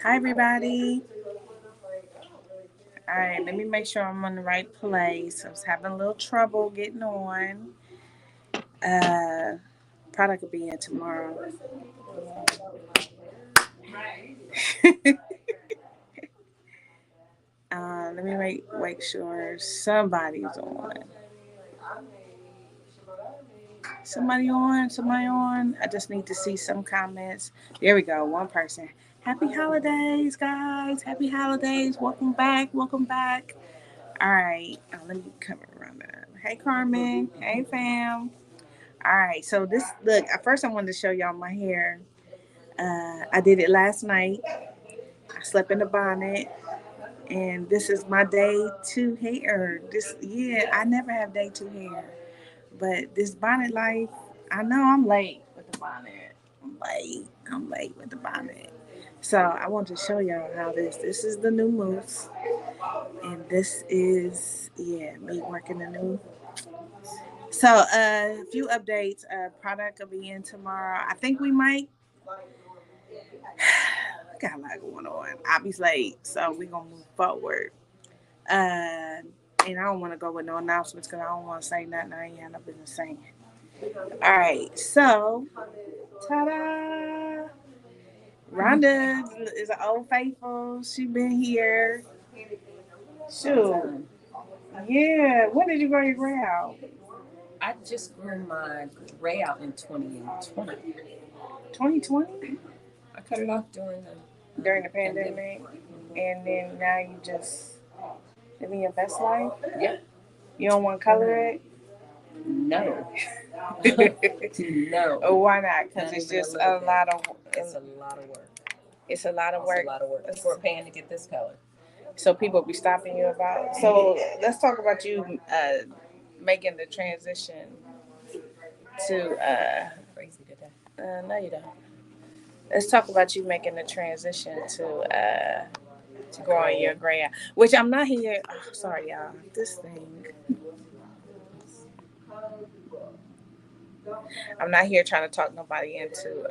Hi, everybody. All right, let me make sure I'm on the right place. I was having a little trouble getting on. Uh, Product will be in tomorrow. Let me make sure somebody's on. Somebody on, somebody on. I just need to see some comments. There we go. One person. Happy holidays, guys. Happy holidays. Welcome back. Welcome back. All right. Let me come around that. Hey, Carmen. Hey, fam. All right. So this look. At first, I wanted to show y'all my hair. I did it last night. I slept in the bonnet, and this is my day two hair. I never have day two hair. But this bonnet life, I know I'm late with the bonnet. I'm late. I'm late with the bonnet. So I want to show y'all how this is the new mousse. And this is, me working the new. So a few updates. Product will be in tomorrow. I think we might, got a lot going on. I'll be late. So we're going to move forward. And I don't want to go with no announcements because I don't want to say nothing I ain't had no business saying. All right, so ta-da! Rhonda is an old faithful. She been here. Shoot. Yeah. When did you grow your gray out? I just grew my gray out in 2020. 2020? I cut it off During the pandemic. And then now you just living your best life? Yeah. You don't want to color it? No. No. Oh, why not? Because it's just a lot of. It's a lot of work. It's a lot of work. It's a lot of work. People are paying to get this color. So people be stopping you about. So let's talk about you making the transition to. Crazy today. No, you don't. Let's talk about you making the transition to growing your gray out. Which I'm not here. Oh, sorry, y'all. This thing. I'm not here trying to talk nobody into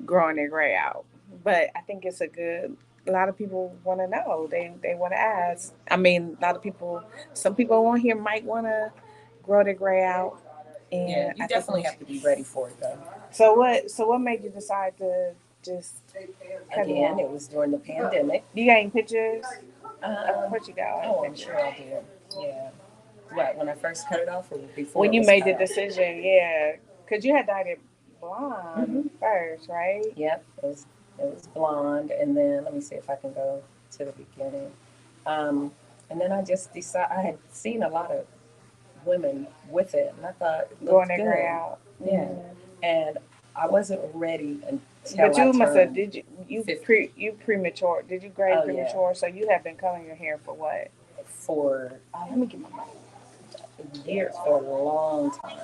growing their gray out, but I think it's a good. A lot of people want to know. They want to ask. I mean, a lot of people. Some people on here might want to grow their gray out. And yeah, you definitely have to be ready for it, though. So what made you decide to just again? It was during the pandemic. You got any pictures? Of course you got. Oh, I'm sure I did. Yeah. What, when I first cut it off, or before? When you made the decision, yeah, because you had dyed it blonde first, right? Yep, it was blonde, and then let me see if I can go to the beginning. And then I just decided I had seen a lot of women with it, and I thought going their gray out. Yeah, and I wasn't ready until. But you must have you premature? Did you gray premature? Yeah. So you have been coloring your hair for what? For let me get my mic. Years, for a long time.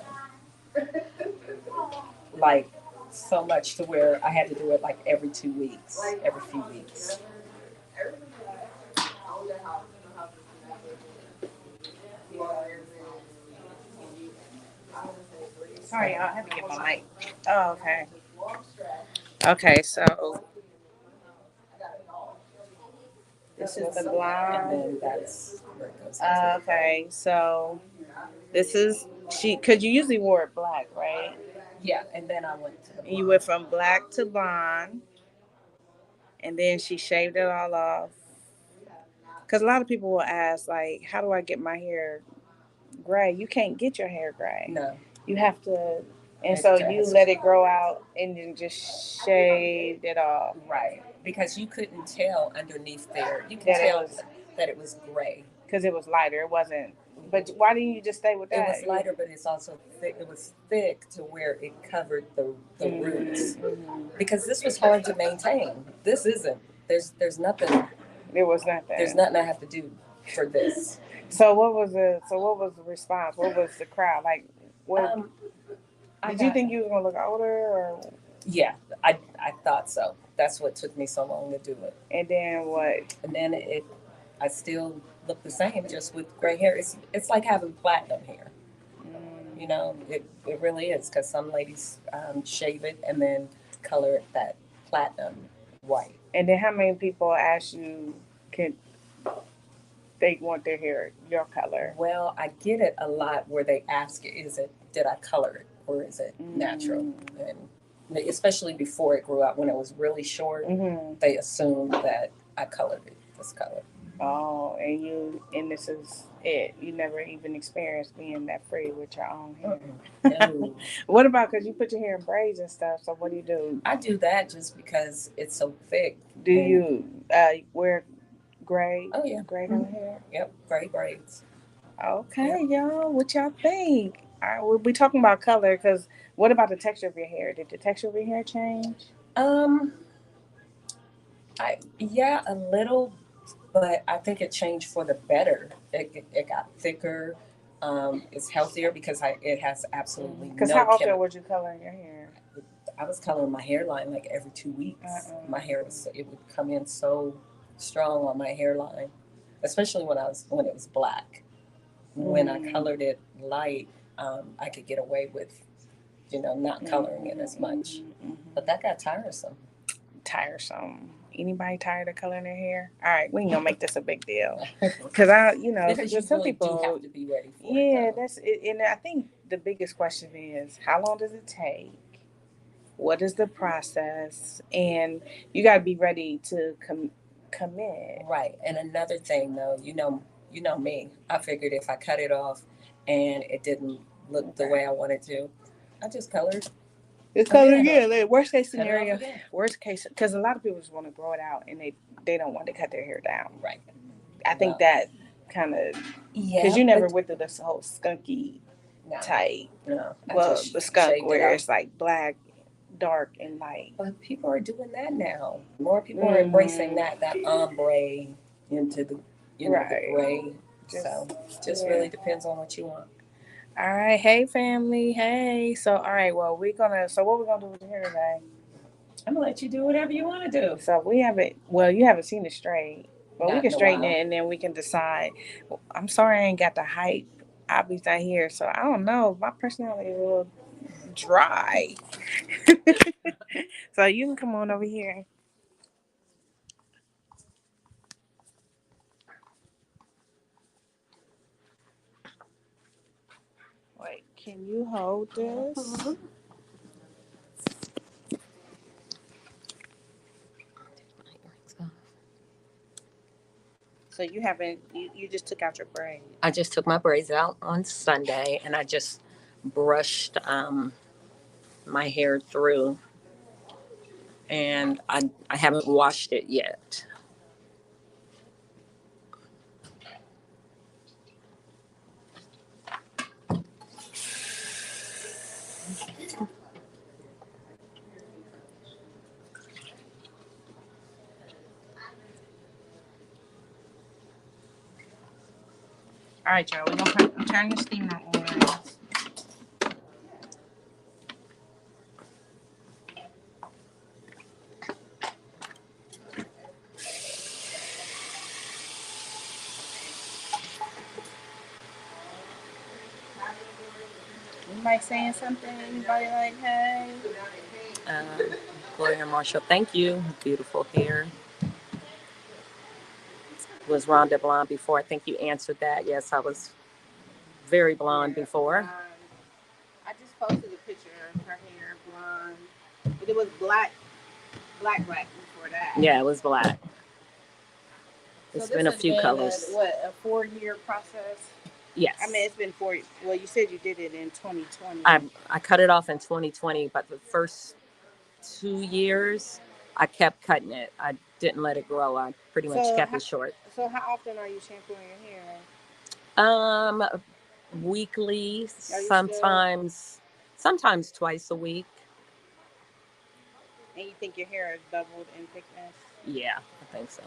Like so much to where I had to do it like every 2 weeks, every few weeks. Sorry, y'all, I had to get my mic. Oh, okay. Okay, so this is the blonde. And then that's where it goes. Okay, so this is because you usually wore it black, right? Yeah, and then I went to the blonde. You went from black to blonde, and then she shaved it all off. Because a lot of people will ask, like, how do I get my hair gray? You can't get your hair gray. No. You have to, and so you let it grow out and then just shaved it off. Right. Because you couldn't tell underneath there. You could tell that it was gray. Because it was lighter. It wasn't. But why didn't you just stay with that? It was lighter, but it's also thick. It was thick to where it covered the roots. Because this was hard to maintain. This isn't. There's nothing. There was nothing. There's nothing I have to do for this. So what was the response? What was the crowd like? What did you think you were gonna look older or? Yeah, I thought so. That's what took me so long to do it. And then what? And then I still look the same, just with gray hair. It's like having platinum hair. You know, it really is, because some ladies shave it and then color it that platinum white. And then how many people ask you can they want their hair your color? Well, I get it a lot where they ask, did I color it or is it natural? And especially before it grew out, when it was really short, they assumed that I colored it this color. Oh, and this is it. You never even experienced being that free with your own hair. No. What about because you put your hair in braids and stuff? So what do you do? I do that just because it's so thick. Do you wear gray? Oh yeah, gray color hair. Yep, gray braids. Okay, y'all. What y'all think? All right, we'll be talking about color because what about the texture of your hair? Did the texture of your hair change? Um, yeah, a little, but I think it changed for the better. It got thicker. It's healthier because it has absolutely Because no how often chemical. would you color your hair? I was coloring my hairline like every 2 weeks. My hair it would come in so strong on my hairline, especially when it was black. When I colored it light, I could get away with, not coloring it as much. But that got tiresome. Tiresome. Anybody tired of coloring their hair? All right, we ain't gonna make this a big deal because Because you some really people do have to be ready for it. yeah, that's it. And I think the biggest question is how long does it take? What is the process? And you got to be ready to commit. Right. And another thing, though, you know me. I figured if I cut it off and it didn't look the way I wanted to, I just colored. It's color again. Like, Worst case scenario. Worst case, because a lot of people just want to grow it out and they don't want to cut their hair down. Right. I think that kind of because you never went through this whole skunky type. No. Well, the skunk where it's like black, dark, and light. But people are doing that now. More people are embracing that ombre into the the gray. So just really depends on what you want. All right, hey family, hey. So all right, well so what we're gonna do with your hair today? I'm gonna let you do whatever you want to do. So we haven't you haven't seen it straight. Well, we can straighten it and then we can decide. I'm sorry I ain't got the hype. Obviously not here, so I don't know. My personality is a little dry. So you can come on over here. Wait, can you hold this? So you haven't, you just took out your braids. I just took my braids out on Sunday and I just brushed my hair through, and I haven't washed it yet. All right, y'all. We're going to turn the steamer on. Anybody saying something? Anybody like, hey? Gloria Marshall, thank you. Beautiful hair. Was Rhonda blonde before? I think you answered that. Yes, I was very blonde before. I just posted a picture of her hair blonde. But it was black before that. Yeah, it was black. It's been a few colors. A 4-year process? Yes. I mean, it's been 4. Well, you said you did it in 2020. I cut it off in 2020, but the first 2 years, I kept cutting it. I didn't let it grow. I pretty much kept it short. So how often are you shampooing your hair? Weekly, sometimes twice a week. And you think your hair is doubled in thickness? Yeah, I think so.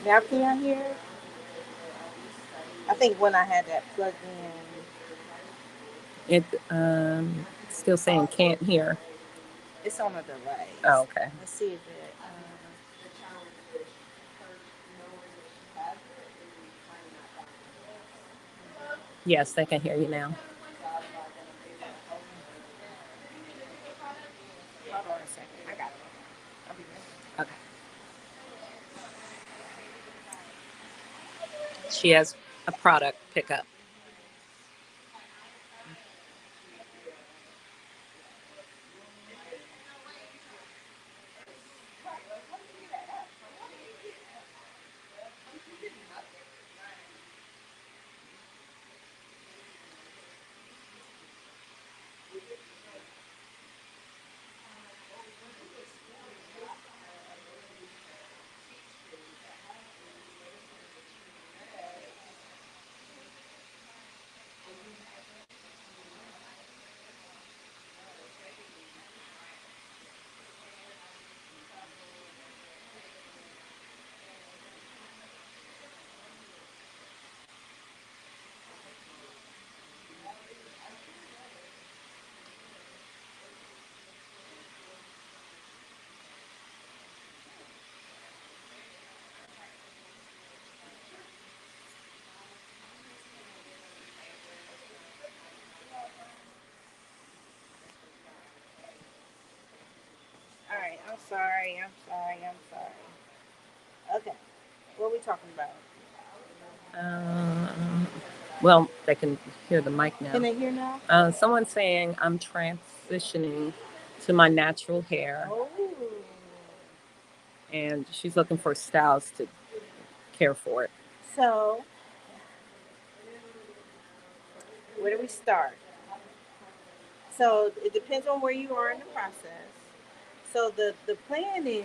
Now can y'all hear? I think when I had that plugged It still saying can't hear. in, it's on a delay. Oh, okay. Let's see if it. Yes, they can hear you now. Hold on a second. I got it. I'll be ready. Okay. She has a product pickup. All right. I'm sorry. I'm sorry. I'm sorry. Okay. What are we talking about? Um, well, they can hear the mic now. Can they hear now? Someone's saying I'm transitioning to my natural hair, Oh. and she's looking for styles to care for it. So, where do we start? So, it depends on where you are in the process. So, the plan is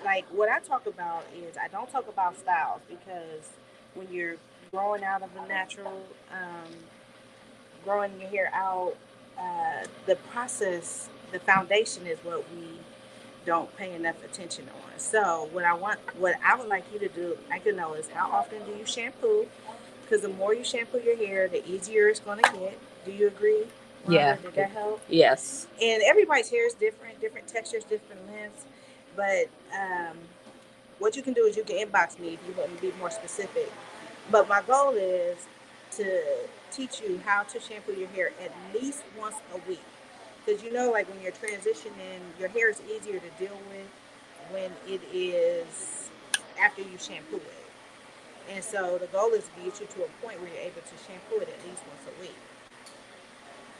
like what I talk about is I don't talk about styles because when you're growing out of the natural, growing your hair out, the process, the foundation is what we don't pay enough attention on. So what I would like you to do, I can know is how often do you shampoo? Because the more you shampoo your hair, the easier it's going to get. Do you agree? Rhonda? Yeah. Did that help? Yes. And everybody's hair is different, different textures, different lengths. But what you can do is you can inbox me if you want me to be more specific. But my goal is to teach you how to shampoo your hair at least once a week. Because you know, like when you're transitioning, your hair is easier to deal with when it is after you shampoo it. And so the goal is to get you to a point where you're able to shampoo it at least once a week.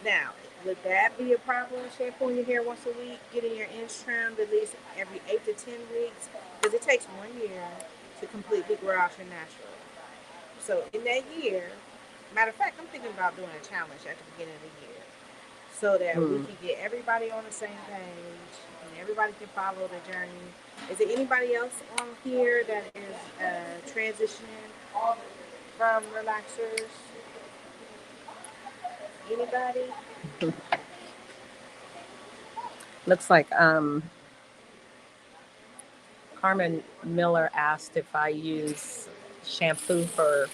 Now, would that be a problem, shampooing your hair once a week, getting your ends trimmed at least every 8 to 10 weeks? Because it takes 1 year to completely grow out your natural. So in that year, matter of fact, I'm thinking about doing a challenge at the beginning of the year so that we can get everybody on the same page and everybody can follow the journey. Is there anybody else on here that is transitioning from relaxers? Anybody? Looks like Carmen Miller asked if I use shampoo for.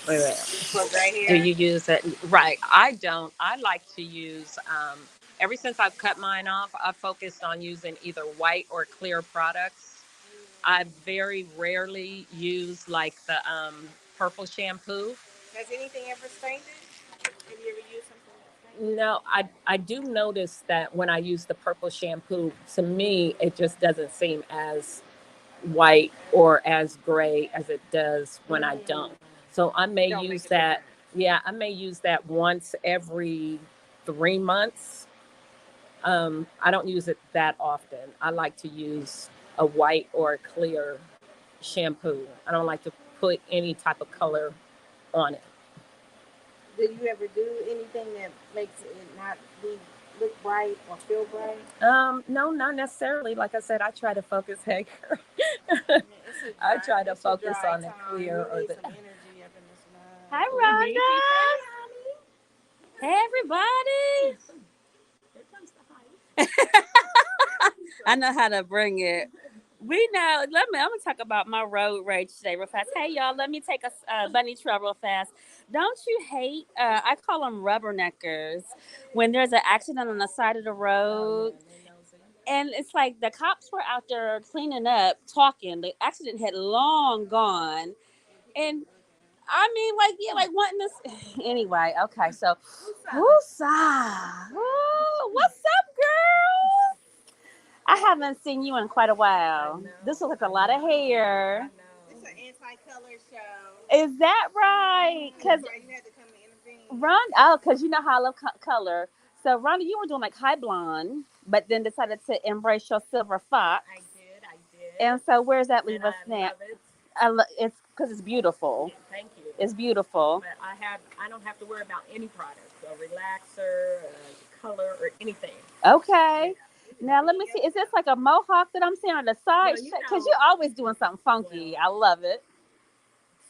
Wait, wait. For gray hair? Do you use it? Right. I don't. I like to use. Ever since I've cut mine off, I've focused on using either white or clear products. I very rarely use like the purple shampoo. Has anything ever stained it? Have you ever used something that stained No, I do notice that when I use the purple shampoo, to me, it just doesn't seem as white or as gray as it does when I don't. So I may Don't use make a that. difference. Yeah, I may use that once every 3 months. I don't use it that often. I like to use a white or a clear shampoo. I don't like to put any type of color on it. Did you ever do anything that makes it not be look bright or feel bright? No, not necessarily. Like I said, I try to focus. Hey, Yeah, it's a I dry, try to it's a focus dry on the time. clear We or need the. some energy up in this Hi, mug. We need you. Rhonda. Hey, honey. Hey, everybody. Here comes the hype. I know how to bring it. We know. I'm gonna talk about my road rage today real fast. Hey y'all, let me take a bunny trail real fast. Don't you hate? I call them rubberneckers when there's an accident on the side of the road. And it's like the cops were out there cleaning up, talking. The accident had long gone, and I mean, like, yeah, like wanting this. Anyway, okay, so, whoosah. Ooh, what's up, girl? I haven't seen you in quite a while. This looks like a lot of hair. It's an anti-color show. Is that right? Because That's why you had to come and intervene. Because you know how I love color. So, Rhonda, you were doing like high blonde, but then decided to embrace your silver fox. I did. And so, where's that leave And us I now? love it. It's because it's beautiful. Thank you. It's beautiful. But I don't have to worry about any product, a relaxer, a color, or anything. Okay. Now let me see. Is this like a mohawk that I'm seeing on the side? Well, Because you're always doing something funky. I love it.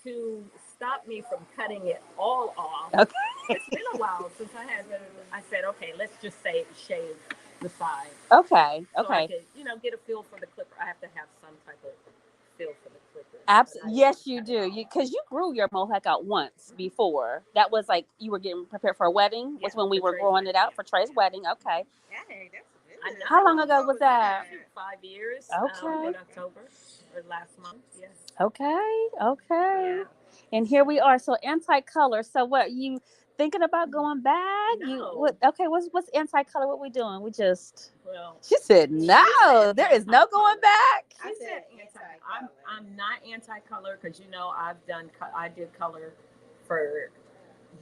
To stop me from cutting it all off. Okay. It's been a while since I said, okay, let's just say shave the side. Okay. So Okay. I could, get a feel for the clipper. I have to have some type of feel for the clipper. Absolutely. Yes, you do. Because you grew your mohawk out once before. That was like you were getting prepared for a wedding. Was when we were growing it out for Trey's wedding. Okay. Hey, that's good. How long ago was that? 5 years. Okay. In October or last month. Yes. Okay. Okay. Yeah. And here we are. So anti-color. So what you thinking about going back? No. Okay. What's anti-color? What we doing? We just. Well, She said no. There is no going back. I said anti. I'm not anti-color because I did color for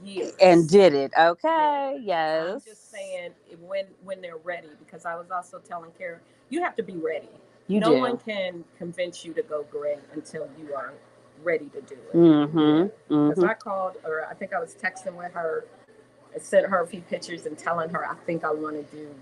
years and did it. Okay. Yes. I'm just saying when they're ready, because I was also telling Kara, you have to be ready. No one can convince you to go gray until you are ready to do it. Because I called, or I think I was texting with her, I sent her a few pictures and telling her I think I want to do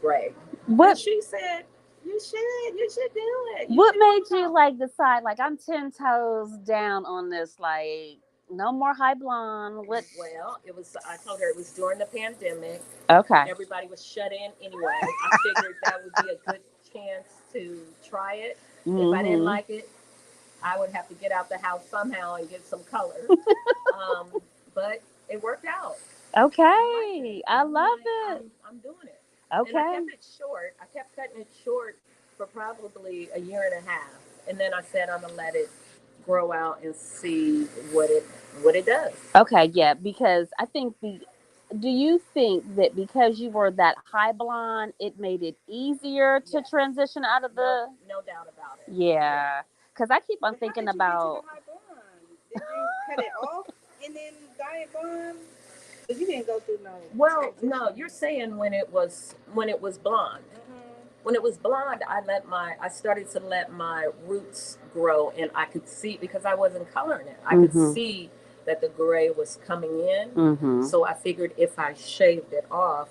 gray. What? And she said, you should do it. What made you like decide, like, I'm 10 toes down on this, like, no more high blonde? What? Well, I told her it was during the pandemic. Okay. Everybody was shut in anyway. I figured that would be a good chance to try it. If I didn't like it, I would have to get out the house somehow and get some color. But it worked out. Okay. I love it. I'm doing it. Okay. And I kept it short. I kept cutting it short for probably a year and a half. And then I said I'm going to let it grow out and see what it does. Okay, yeah, because I think do you think that because you were that high blonde, it made it easier to transition out of the? No doubt about it. Yeah, because I keep on thinking about. Did you cut it off and then dye it blonde? Because you didn't go through no. Well, no, you're saying when it was blonde. When it was blonde, I started to let my roots grow, and I could see, because I wasn't coloring it, I could see that the gray was coming in. So I figured if I shaved it off,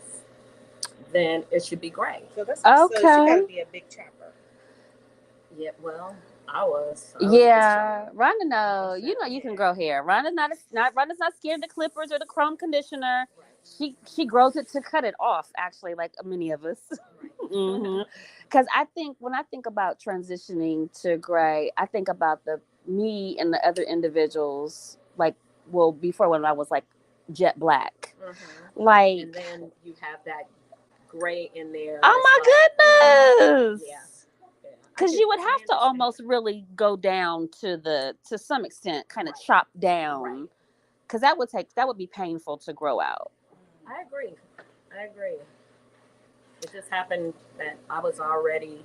then it should be gray. So that's okay. So she got to be a big chopper. Yeah, well, I was Yeah, Rhonda, no, you can grow hair. Rhonda's not scared of the clippers or the chrome conditioner. She grows it to cut it off, actually, like many of us. Because I think when I think about transitioning to gray, I think about me and the other individuals, like, well, before, when I was like jet black, like, and then you have that gray in there. Oh my goodness! Yeah. Because you would have to almost really go down to some extent, kind of chop down, because that would be painful to grow out. I agree. It just happened that I was already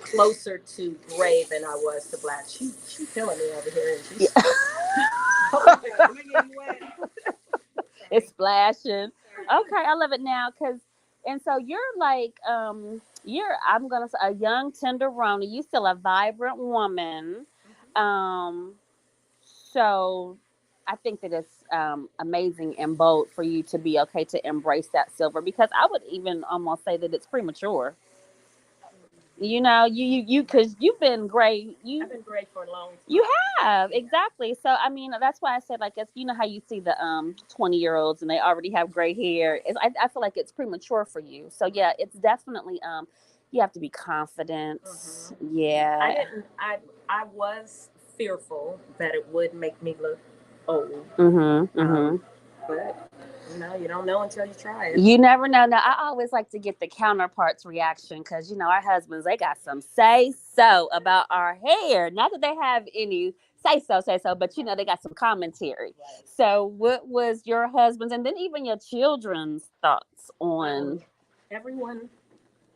closer to gray than I was to black. She's killing me over here, and she's it's splashing. Okay, I love it now, and so you're like I'm gonna say a young tenderoni. You still a vibrant woman. So I think that it's amazing and bold for you to be okay to embrace that silver, because I would even almost say that it's premature. Because you've been gray. I've been gray for a long time. You have, exactly. So I mean, that's why I said, like, it's, how you see the 20-year-olds and they already have gray hair. I feel like it's premature for you. So yeah, it's definitely You have to be confident. Mm-hmm. Yeah. I was fearful that it would make me look old. Mm-hmm. Mm-hmm. But you don't know until you try it. You never know. Now, I always like to get the counterparts reaction because, our husbands, they got some say so about our hair. Not that they have any say so, but, they got some commentary. So, what was your husband's and then even your children's thoughts on? Everyone,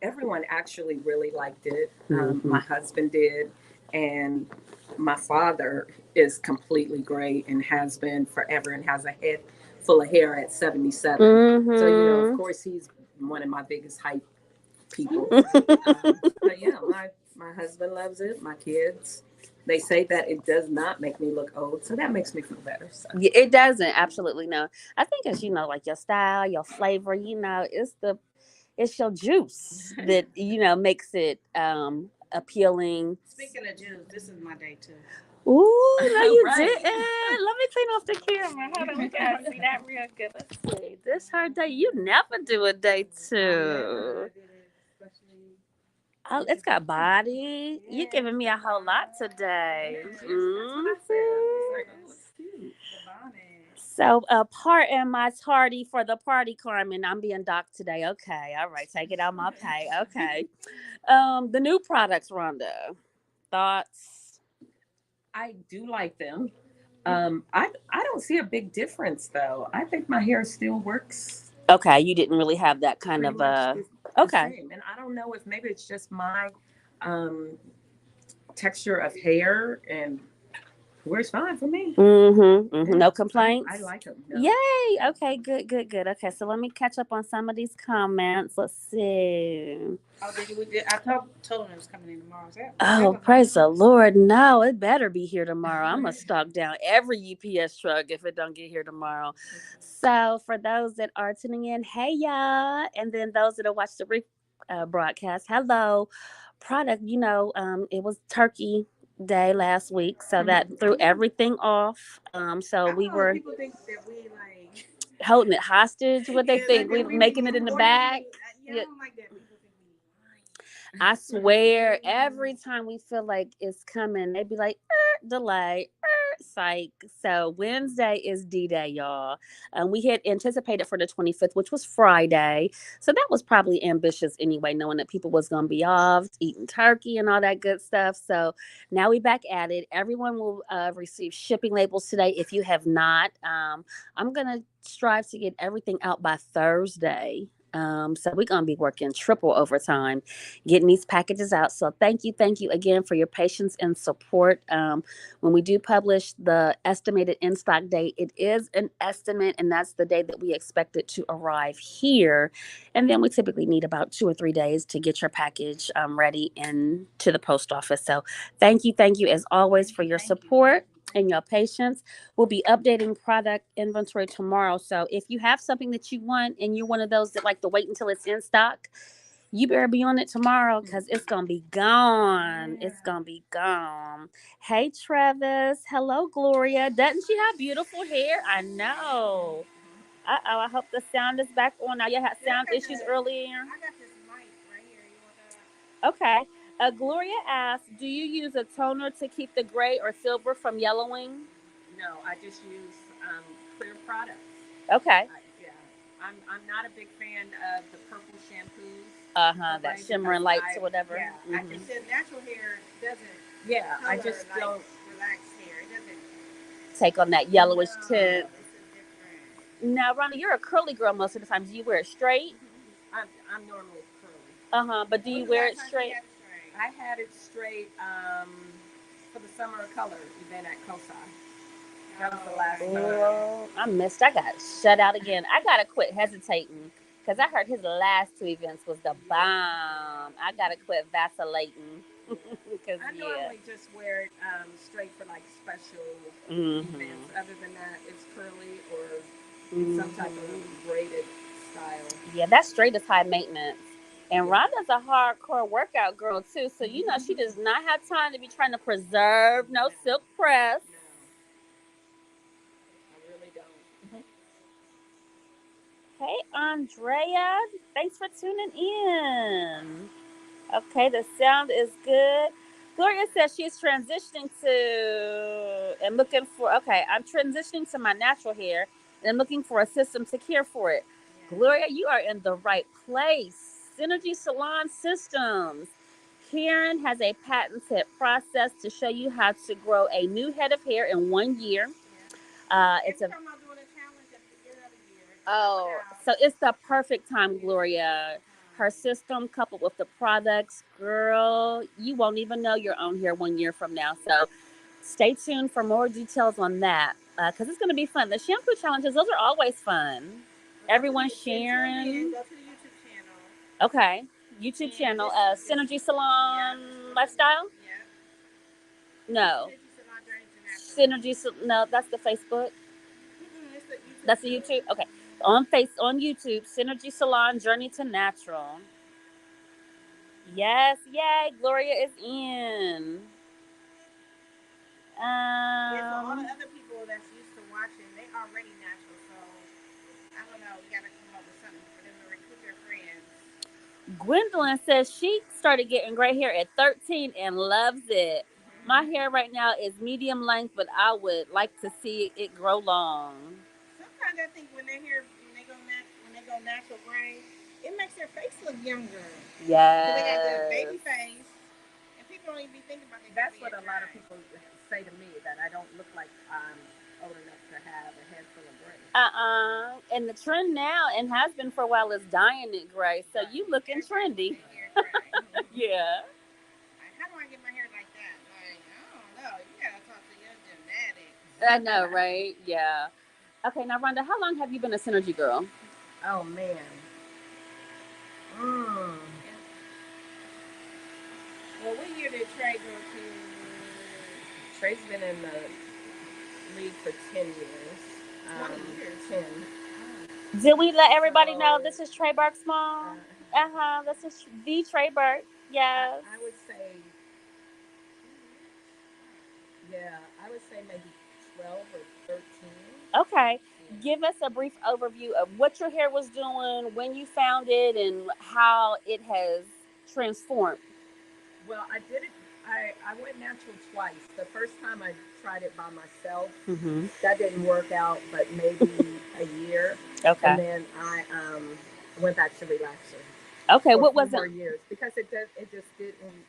everyone actually really liked it. Mm-hmm. My husband did, and my father is completely great and has been forever and has a head full of hair at 77. Mm-hmm. So, of course, he's one of my biggest hype people. But yeah, my husband loves it. My kids, they say that it does not make me look old, so that makes me feel better. So. Yeah, it doesn't. Absolutely no. I think it's like your style, your flavor. It's your juice that makes it appealing. Speaking of juice, this is my day too. Ooh, no, you Right. didn't. Let me clean off the camera. Hold on, we gotta see that real good. Let's see. This her day. You never do a day two. Oh, it's got body. Yeah, You're giving me a whole lot today. That's what I said. It's cute. So, pardon my tardy for the party, Carmen. I'm being docked today. Okay, all right, take it out my pay. Okay. The new products, Rhonda. Thoughts? I do like them. I don't see a big difference though. I think my hair still works. Okay, you didn't really have that kind Pretty of much okay. same. And I don't know if maybe it's just my um, texture of hair and works fine for me. Mm-hmm. Mm-hmm. Yeah, No complaints. I like them. No. Yay. Okay. Good. Good. Good. Okay. So let me catch up on some of these comments. Let's see. Oh, I told him it was coming in tomorrow. Oh, praise the Lord! No, it better be here tomorrow. I'm gonna stock down every UPS truck if it don't get here tomorrow. So for those that are tuning in, hey y'all, and then those that will watch the broadcast, hello. Product, it was Turkey Day last week, so that threw everything off. So we were People think that we like holding it hostage. What they think we making it in the bag? I don't like that. People think we lying. I swear, every time we feel like it's coming, they be like, delay, psych. So Wednesday is D-Day, y'all. We had anticipated for the 25th, which was Friday. So that was probably ambitious anyway, knowing that people was going to be off, eating turkey and all that good stuff. So now we back at it. Everyone will receive shipping labels today. If you have not, I'm going to strive to get everything out by Thursday. So we're going to be working triple overtime getting these packages out. So thank you again for your patience and support. When we do publish the estimated in-stock date, it is an estimate, and that's the day that we expect it to arrive here. And then we typically need about 2 or 3 days to get your package ready into the post office. So thank you as always for your support and your patience. We'll be updating product inventory tomorrow. So if you have something that you want and you're one of those that like to wait until it's in stock, you better be on it tomorrow because it's going to be gone. It's going to be gone. Hey, Travis. Hello, Gloria. Doesn't she have beautiful hair? I know. Uh-oh, I hope the sound is back on. Now you had sound issues earlier. I got this mic right here. You want that? Okay. Gloria asks, do you use a toner to keep the gray or silver from yellowing? No, I just use clear products. Okay. Yeah, I'm not a big fan of the purple shampoos. That shimmering lights or whatever. Yeah, it says natural hair doesn't. Yeah, I color just like don't. relaxed hair. It doesn't take on that yellowish tint. This is different. Now, Rhonda, you're a curly girl most of the time. Do you wear it straight? I'm normally curly. But do you wear it straight? I had it straight for the Summer of Color event at COSI. That was the last time. I missed. I got shut out again. I gotta quit hesitating because I heard his last 2 events was the bomb. I gotta quit vacillating. I normally just wear it straight for like special events. Other than that, it's curly or some type of braided style. Yeah, that straight is high maintenance. And Rhonda's a hardcore workout girl too, so she does not have time to be trying to preserve no silk press. No. I really don't. Hey, Andrea. Thanks for tuning in. Okay, the sound is good. Gloria says she's transitioning to and looking for. Okay, I'm transitioning to my natural hair and I'm looking for a system to care for it. Gloria, you are in the right place. Synergy Salon Systems. Karen has a patented process to show you how to grow a new head of hair in 1 year. It's a Oh, so it's the perfect time, Gloria. Her system coupled with the products, girl, you won't even know you're on here 1 year from now. So stay tuned for more details on that because it's going to be fun. The shampoo challenges, those are always fun. Everyone's sharing. Go to the YouTube channel. Okay. YouTube channel, Synergy Salon Lifestyle? No. Synergy, no, that's the Facebook. That's the YouTube. Okay, on YouTube, Synergy Salon Journey to Natural. Yes, yay! Gloria is in. Yeah, so all the other people that's used to watching, they already natural. So I don't know. We gotta come up with something for them to recruit their friends. Gwendolyn says she started getting gray hair at 13 and loves it. My hair right now is medium length, but I would like to see it grow long. Sometimes I think when they hear when they go natural gray, it makes their face look younger. Yes. They got the baby face, and people don't even be thinking about their. That's what a lot of people say to me, that I don't look like I'm old enough to have a head full of gray. And the trend now, and has been for a while, is dyeing it gray. So you looking trendy. Yeah. Like, how do I get my hair like that? Like, I don't know. You gotta talk to your genetics. I know, right? Yeah. Okay, now Rhonda, how long have you been a Synergy girl? Oh man. Mm. Well, what year did Trey go to? Trey's been in the league for 10 years. 20 years. 10. Did we let everybody know this is Trey Burke Small? This is the Trey Burke. Yes. I would say, I would say maybe 12 or 13. Okay. Give us a brief overview of what your hair was doing, when you found it, and how it has transformed. Well, I did it. I went natural twice. The first time I tried it by myself, that didn't work out, but maybe a year. Okay. And then I went back to relaxer. Okay. For What a few was more it? years because it just didn't.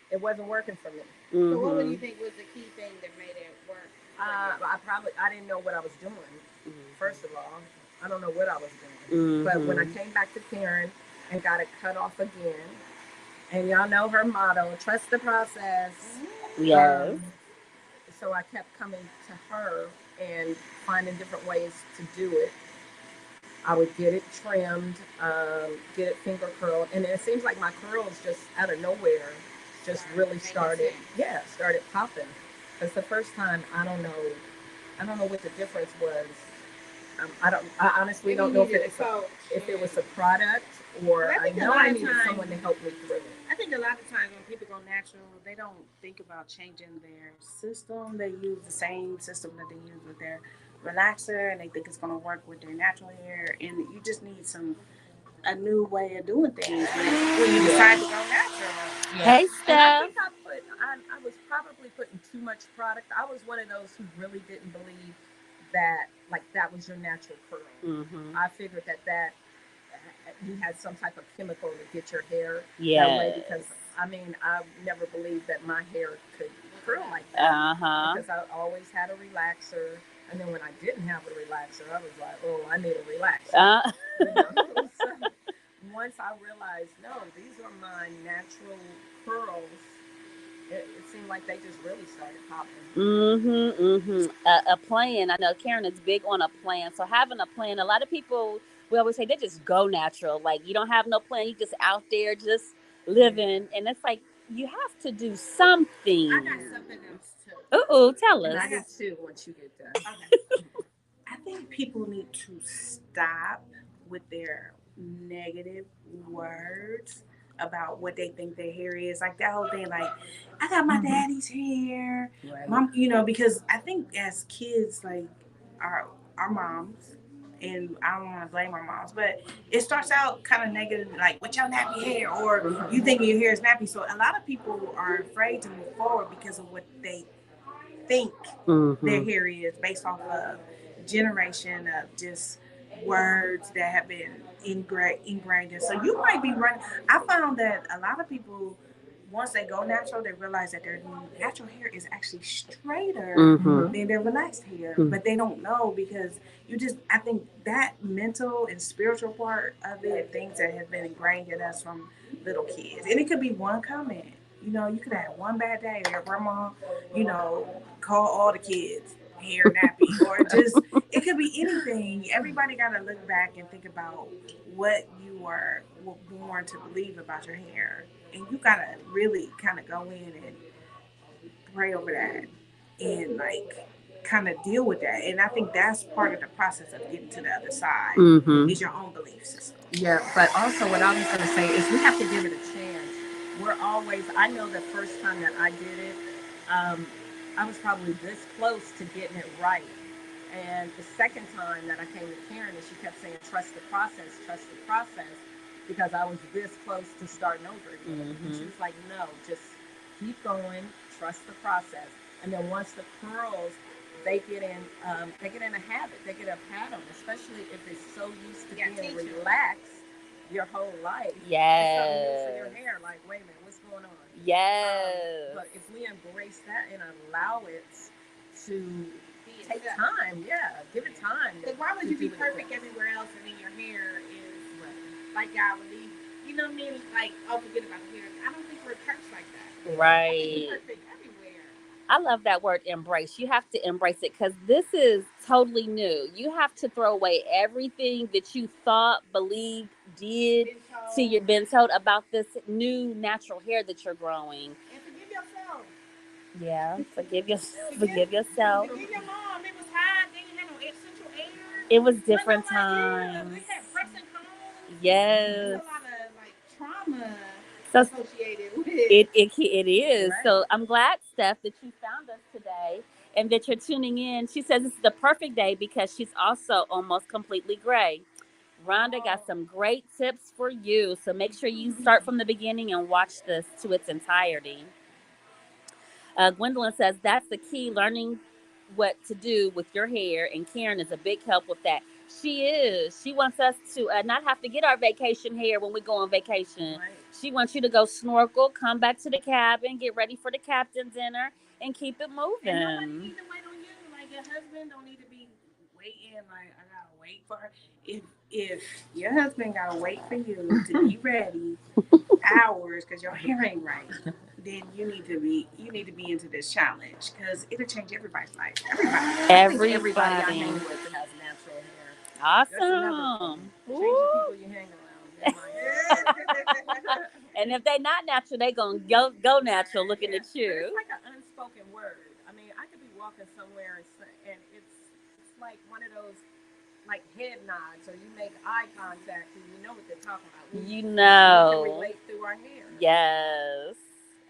It wasn't working for me. So what would you think was the key thing that made it work? I didn't know what I was doing. First of all, I don't know what I was doing. But when I came back to Karen and got it cut off again, and y'all know her motto, trust the process. Yes. So I kept coming to her and finding different ways to do it. I would get it trimmed, get it finger curled, and it seems like my curls just out of nowhere just really started popping. Because the first time, I don't know what the difference was. I honestly don't know if it was a product or I know I needed someone to help me through it. I think a lot of times when people go natural, they don't think about changing their system. They use the same system that they use with their relaxer, and they think it's going to work with their natural hair. And you just need a new way of doing things when you decide to go natural. Yeah. Hey, Steph. I think I was probably putting too much product. I was one of those who really didn't believe that that was your natural curl. I figured that you had some type of chemical to get your hair that way, because I never believed that my hair could curl like that. Because I always had a relaxer, and then when I didn't have a relaxer, I was like, oh, I need a relaxer. So once I realized, no, these are my natural curls, it seemed like they just really started popping. A plan. I know Karen is big on a plan. So having a plan, a lot of people, we always say they just go natural. Like you don't have no plan. You just out there just living. And it's like you have to do something. I got something else too. Tell us. And I do too once you get done. Okay. I think people need to stop with their negative words about what they think their hair is. Like that whole thing, like, I got my daddy's hair. Right. Mom, because I think as kids, like our moms And I don't want to blame our moms, but it starts out kind of negative, like with your nappy hair, or you think your hair is nappy. So a lot of people are afraid to move forward because of what they think their hair is, based off of generation of just words that have been ingrained in. So you might be running. I found that a lot of people, once they go natural, they realize that their natural hair is actually straighter than their relaxed hair, but they don't know because I think that mental and spiritual part of it, things that have been ingrained in us from little kids, and it could be one comment. You could have one bad day. Your grandma, call all the kids hair nappy, or just it could be anything. Everybody got to look back and think about what you were born to believe about your hair, and you got to really kind of go in and pray over that and kind of deal with that. And I think that's part of the process of getting to the other side is your own belief system. Yeah, but also what I was going to say is we have to give it a chance. I know the first time that I did it, I was probably this close to getting it right. And the second time that I came to Karen, and she kept saying, trust the process, because I was this close to starting over again. And she was like, no, just keep going, trust the process. And then once the curls, they get in a habit, they get a pattern, especially if it's so used to being relaxed your whole life. Yes. It's something new for your hair. Like, wait a minute, what's going on? Yes. But if we embrace that and allow it to take time, give it time. Because why would you be perfect everywhere else and then your hair is like God would leave? You know what I mean? Like, forget about the hair. I don't think we're cursed like that. Right. Perfect everywhere. I love that word, embrace. You have to embrace it because this is totally new. You have to throw away everything that you thought, believed, did, been told about this new natural hair that you're growing. And forgive yourself. Yeah, forgive yourself. Forgive yourself. Forgive your mom. It was hot. They didn't have no central air. It was different times. They had pressing combs. Yes. There's a lot of trauma associated with it is. Right. So I'm glad, Steph, that you found us today and that you're tuning in. She says this is the perfect day because she's also almost completely gray. Rhonda got some great tips for you. So make sure you start from the beginning and watch this to its entirety. Gwendolyn says that's the key, learning what to do with your hair, and Karen is a big help with that. She is. She wants us to not have to get our vacation hair when we go on vacation. Right. She wants you to go snorkel, come back to the cabin, get ready for the captain's dinner, and keep it moving. And nobody need to wait on you. Like, your husband don't need to be waiting. Like, I gotta wait for her. If your husband gotta wait for you to be ready hours because your hair ain't right, then you need to be into this challenge because it'll change everybody's life. Everybody I hang with has natural hair. Awesome. Change the people you hang around. And if they not natural, they gonna go natural looking at you. It's like an unspoken word. I mean, I could be walking somewhere and it's like one of those like head nods, or you make eye contact and you know what they're talking about. We can relate through our hair. Yes,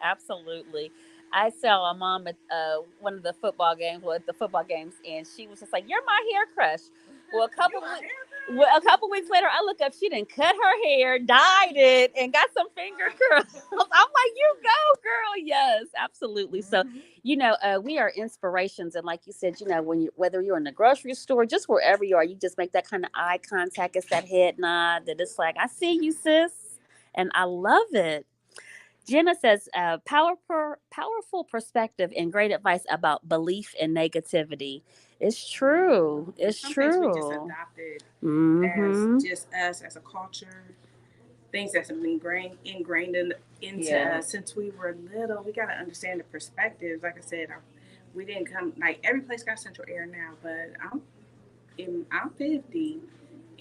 absolutely. I saw a mom at one of the football games, and she was just like, "You're my hair crush." Well, a couple weeks later, I look up. She didn't cut her hair, dyed it, and got some finger curls. I'm like, "You go, girl!" Yes, absolutely. So, we are inspirations, and like you said, whether you're in the grocery store, just wherever you are, you just make that kind of eye contact. It's that head nod that it's like, "I see you, sis," and I love it. Jenna says, powerful perspective and great advice about belief and negativity. It's true. It's Some true. things we just adopted as just us as a culture. Things that's been ingrained into us since we were little. We got to understand the perspectives. Like I said, we didn't come, like, every place got central air now, but I'm 50,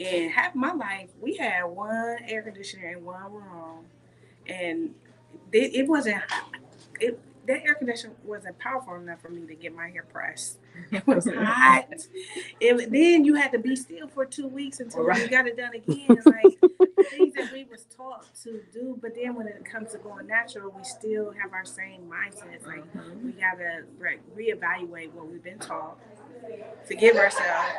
and half my life we had one air conditioner in one room, and it wasn't that air conditioner wasn't powerful enough for me to get my hair pressed. It was hot. Then you had to be still for 2 weeks until you got it done again. Like, things that we was taught to do, but then when it comes to going natural, we still have our same mindset. Like, we gotta reevaluate what we've been taught, forgive ourselves,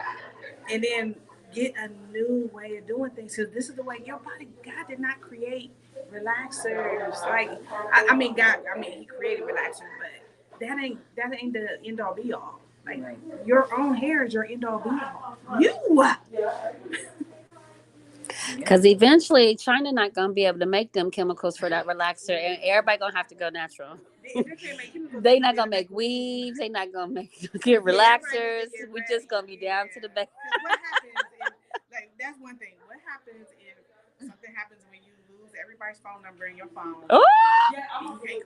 and then get a new way of doing things. Because this is the way your body. God did not create relaxers. Like I mean, God. I mean, He created relaxers, but that ain't the end all be all. Like your own hair is your end all be all. You. Because eventually China not gonna be able to make them chemicals for that relaxer, and everybody gonna have to go natural. They not gonna make weaves. They not gonna make get relaxers. We just gonna be down to the back. What happens if, like, that's one thing. What happens if something happens when you lose everybody's phone number in your phone? Oh,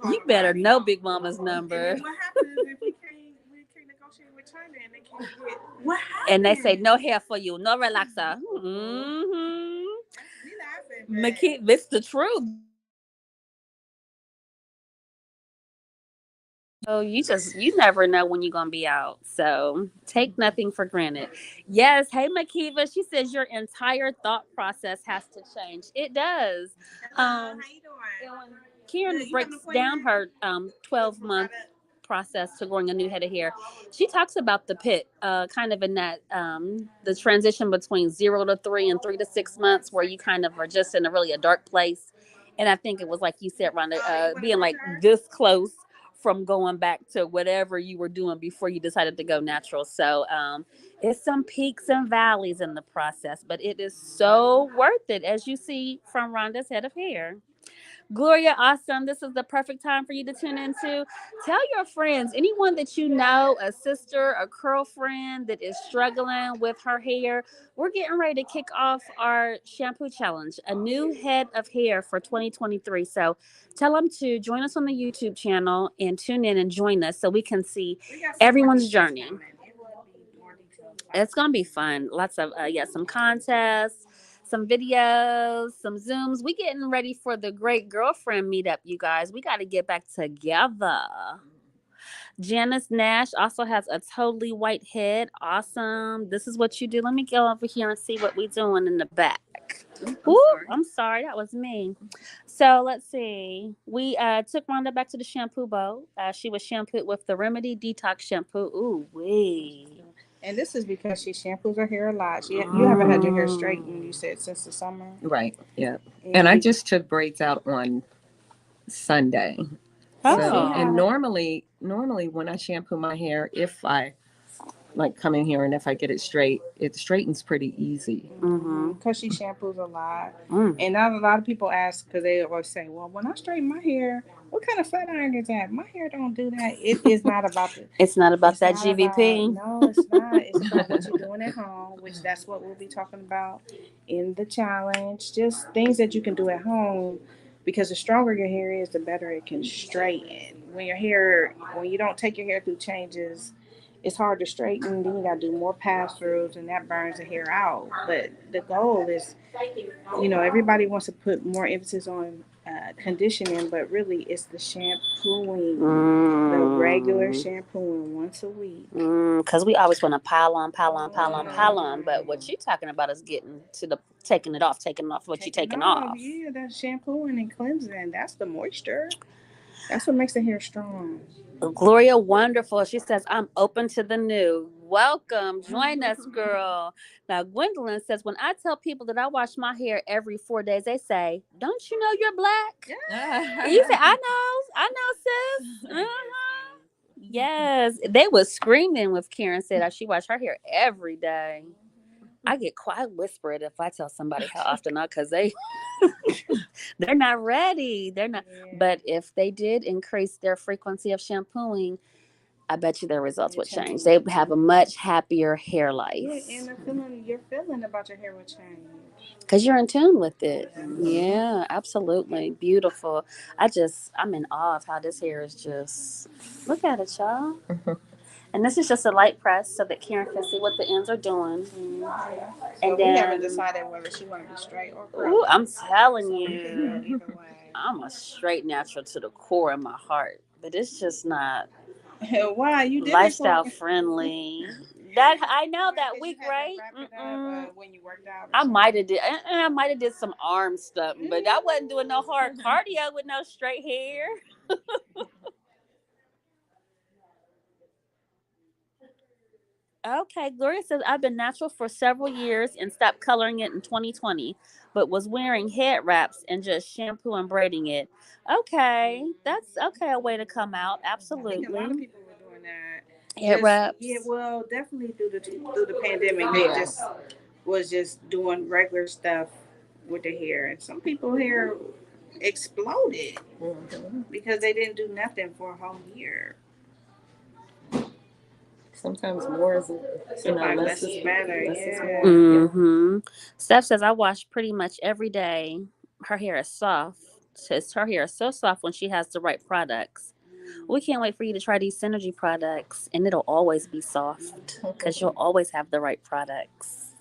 You better know Big Mama's number. And what happens if we can't negotiate with China and they can't get what happens? And they say no hair for you, no relaxer. We laughing. McKee, this the truth. Oh, you never know when you're gonna be out. So take nothing for granted. Yes, hey Makiva, she says your entire thought process has to change. It does. How you doing? And when Karen breaks down her 12-month process to growing a new head of hair, she talks about the pit, kind of in that the transition between 0 to 3 and 3 to 6 months, where you kind of are just in a dark place. And I think it was like you said, Rhonda, being like this close from going back to whatever you were doing before you decided to go natural. So it's some peaks and valleys in the process, but it is so worth it, as you see from Rhonda's head of hair. Gloria, awesome. This is the perfect time for you to tune into. Tell your friends, anyone that you know, a sister, a girlfriend that is struggling with her hair. We're getting ready to kick off our shampoo challenge, a new head of hair for 2023. So tell them to join us on the YouTube channel and tune in and join us so we can see everyone's journey. It's gonna be fun. Lots of some contests, some videos, some Zooms. We getting ready for the great girlfriend meetup, you guys. We got to get back together. Janice Nash also has a totally white head. Awesome. This is what you do. Let me go over here and see what we doing in the back. I'm sorry. That was me. So let's see. We took Rhonda back to the shampoo bowl. She was shampooed with the Remedy Detox shampoo. Ooh, wee. And this is because she shampoos her hair a lot. You haven't had your hair straightened, you said, since the summer? Right, yeah. And I just took braids out on Sunday. Oh. So, and normally when I shampoo my hair, if I like come in here and if I get it straight, it straightens pretty easy. Because she shampoos a lot. And now a lot of people ask, because they always say, well, when I straighten my hair, what kind of flat iron is that? My hair don't do that. It is not about the. It's not about that GVP. No, it's not. It's about what you're doing at home, which that's what we'll be talking about in the challenge. Just things that you can do at home, because the stronger your hair is, the better it can straighten. When you don't take your hair through changes, it's hard to straighten. Then you got to do more pass throughs, and that burns the hair out. But the goal is, everybody wants to put more emphasis on conditioning, but really it's the shampooing, the regular shampooing once a week. Because we always want to pile on. But what you're talking about is getting to the taking it off what you're taking off. Yeah, that's shampooing and cleansing. That's the moisture. That's what makes the hair strong. Gloria, wonderful. She says, I'm open to the new. Welcome. Join us, girl. Now, Gwendolyn says, when I tell people that I wash my hair every 4 days, they say, don't you know you're black? Yeah. You say, I know, sis. Yes. They was screaming with Karen said she washed her hair every day. I get quite whispered if I tell somebody how often because they're not ready. They're not. Yeah. But if they did increase their frequency of shampooing, I bet you their results would change. They would have a much happier hair life. Yeah, and your feeling about your hair would change. Because you're in tune with it. Yeah, absolutely. Beautiful. I'm in awe of how this hair is just, look at it, y'all. And this is just a light press so that Karen can see what the ends are doing. And then we haven't decided whether she want to be straight or curly. Ooh, I'm telling you, I'm a straight natural to the core in my heart, but it's just not why you did lifestyle friendly. That I know that week, right? When you worked out, I might have did some arm stuff, but I wasn't doing no hard cardio with no straight hair. Okay, Gloria says I've been natural for several years and stopped coloring it in 2020, but was wearing head wraps and just shampoo and braiding it. Okay, that's okay. A way to come out. I think a lot of Absolutely. people were doing that. Head Just yeah, wraps. well, definitely through the pandemic, they Yeah. just was just doing regular stuff with the hair, and some people hair exploded Hmm. because they didn't do nothing for a whole year. Sometimes more is, Sometimes less less is is better. less is more. Yeah. Yeah. Mm-hmm. Steph says I wash pretty much every day. Her hair is soft. Says her hair is so soft when she has the right products. We can't wait for you to try these Synergy products, and it'll always be soft because you'll always have the right products.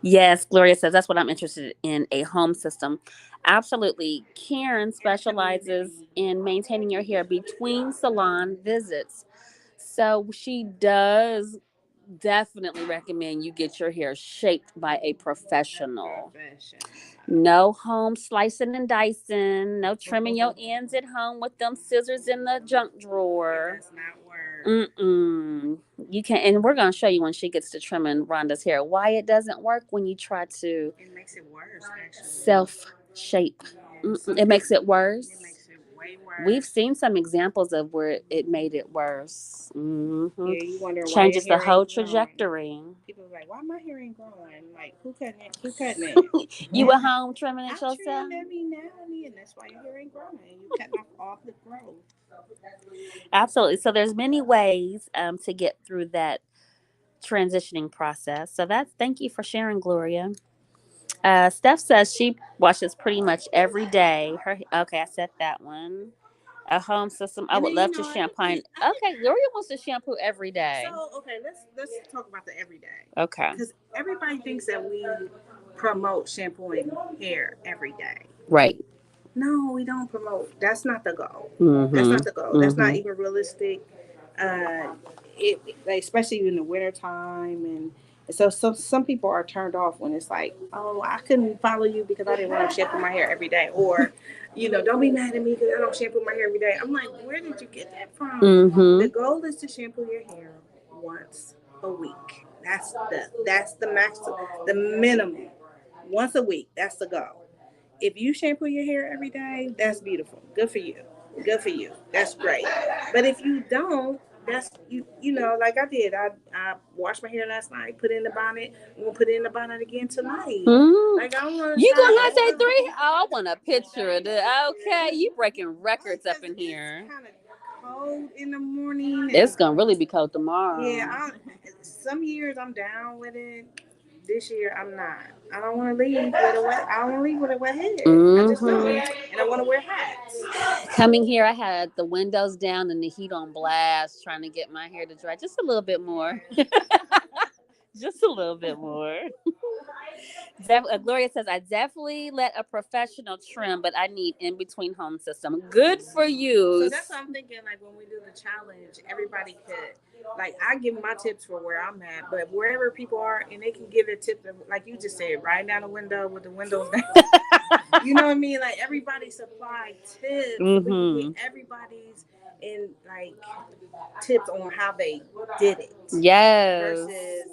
Yes, Gloria says that's what I'm interested in, a home system. Absolutely. Karen specializes in maintaining your hair between salon visits. So she does definitely recommend you get your hair shaped by a professional. Professional. No home slicing and dicing. No trimming your ends at home with them scissors in the junk It drawer. does not work. Mm-mm. You can, and we're gonna show you when she gets to trimming Rhonda's hair why it doesn't work when you try to It makes it worse, actually. self shape. Yeah, It makes it it worse. makes it way We've worse. seen some examples of where it made it worse. Yeah, you wonder why your Changes the hair whole ain't growing. trajectory. People are like, why my hair ain't growing? Like, who cutting it? Who cutting it? You at home trimming I it yourself? trim every now and then. That's why your hair ain't growing. You cutting off all the growth. Absolutely. So there's many ways to get through that transitioning process. So that's thank you for sharing, Gloria. Steph says she washes pretty much every day. Her okay, I said that one. A home system. I And would then you love know, to I shampoo. didn't. Okay, Gloria wants to shampoo every day. So okay, let's talk about the everyday. Okay. Because everybody thinks that we promote shampooing hair every day. Right. No, we don't promote. That's not the goal. That's Mm-hmm. not the goal. That's not Mm-hmm. even realistic. Uh, like, especially in the wintertime, and so some people are turned off when it's like, oh, I couldn't follow you because I didn't want to shampoo my hair every day, or don't be mad at me because I don't shampoo my hair every day. I'm like, where did you get that from? The Mm-hmm. goal is to shampoo your hair once a week. That's the max, the minimum. Once a week. That's the goal. If you shampoo your hair every day, that's beautiful. Good for you. Good for you. That's great. But if you don't, that's like I did. I washed my hair last night, put it in the bonnet. I'm gonna put it in the bonnet again tonight. Mm-hmm. Like I don't want to You stop. gonna have that three? Oh, I want a picture of that. Okay, you breaking records up Because in it's here. kind of cold in the morning. And It's gonna really be cold tomorrow. yeah, some years I'm down with it. This year I'm not. I don't want to leave with a wet. I don't want to leave with a wet head. I just don't. And I want to wear hats. Coming here, I had the windows down and the heat on blast, trying to get my hair to dry just a little bit more. Just a little bit more. Gloria says, I definitely let a professional trim, but I need in between home system. Good for So you. that's what I'm thinking. Like when we do the challenge, everybody could, like, I give my tips for where I'm at, but wherever people are, and they can give a tip, like you just said, right down the window with the windows down. You know what I mean? Like everybody supply tips. So we can get everybody's in like tips on how they did it Yes. versus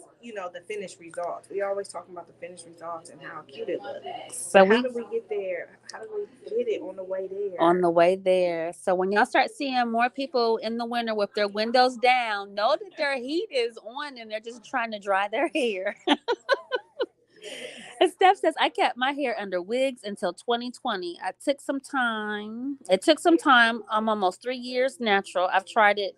the finished results. We always talking about the finished results and how cute it looks. So But how do we get there? How do we get it on the way there? On the way there. So when y'all start seeing more people in the winter with their windows down, know that their heat is on and they're just trying to dry their hair. And Steph says, I kept my hair under wigs until 2020. I took some time. It took some time. I'm almost 3 years natural. I've tried it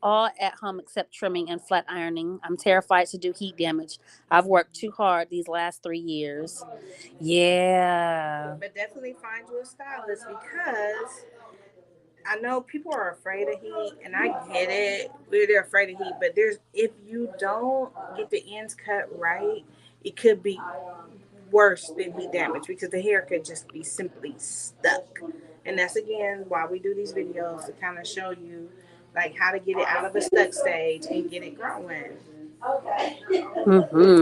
all at home except trimming and flat ironing. I'm terrified to do heat damage. I've worked too hard these last 3 years. Yeah. But definitely find you a stylist because I know people are afraid of heat, and I get it. They're afraid of heat, but if you don't get the ends cut right, it could be worse than heat damage because the hair could just be simply stuck. And that's again why we do these videos to kind of show you like how to get it out of a stuck stage and get it growing.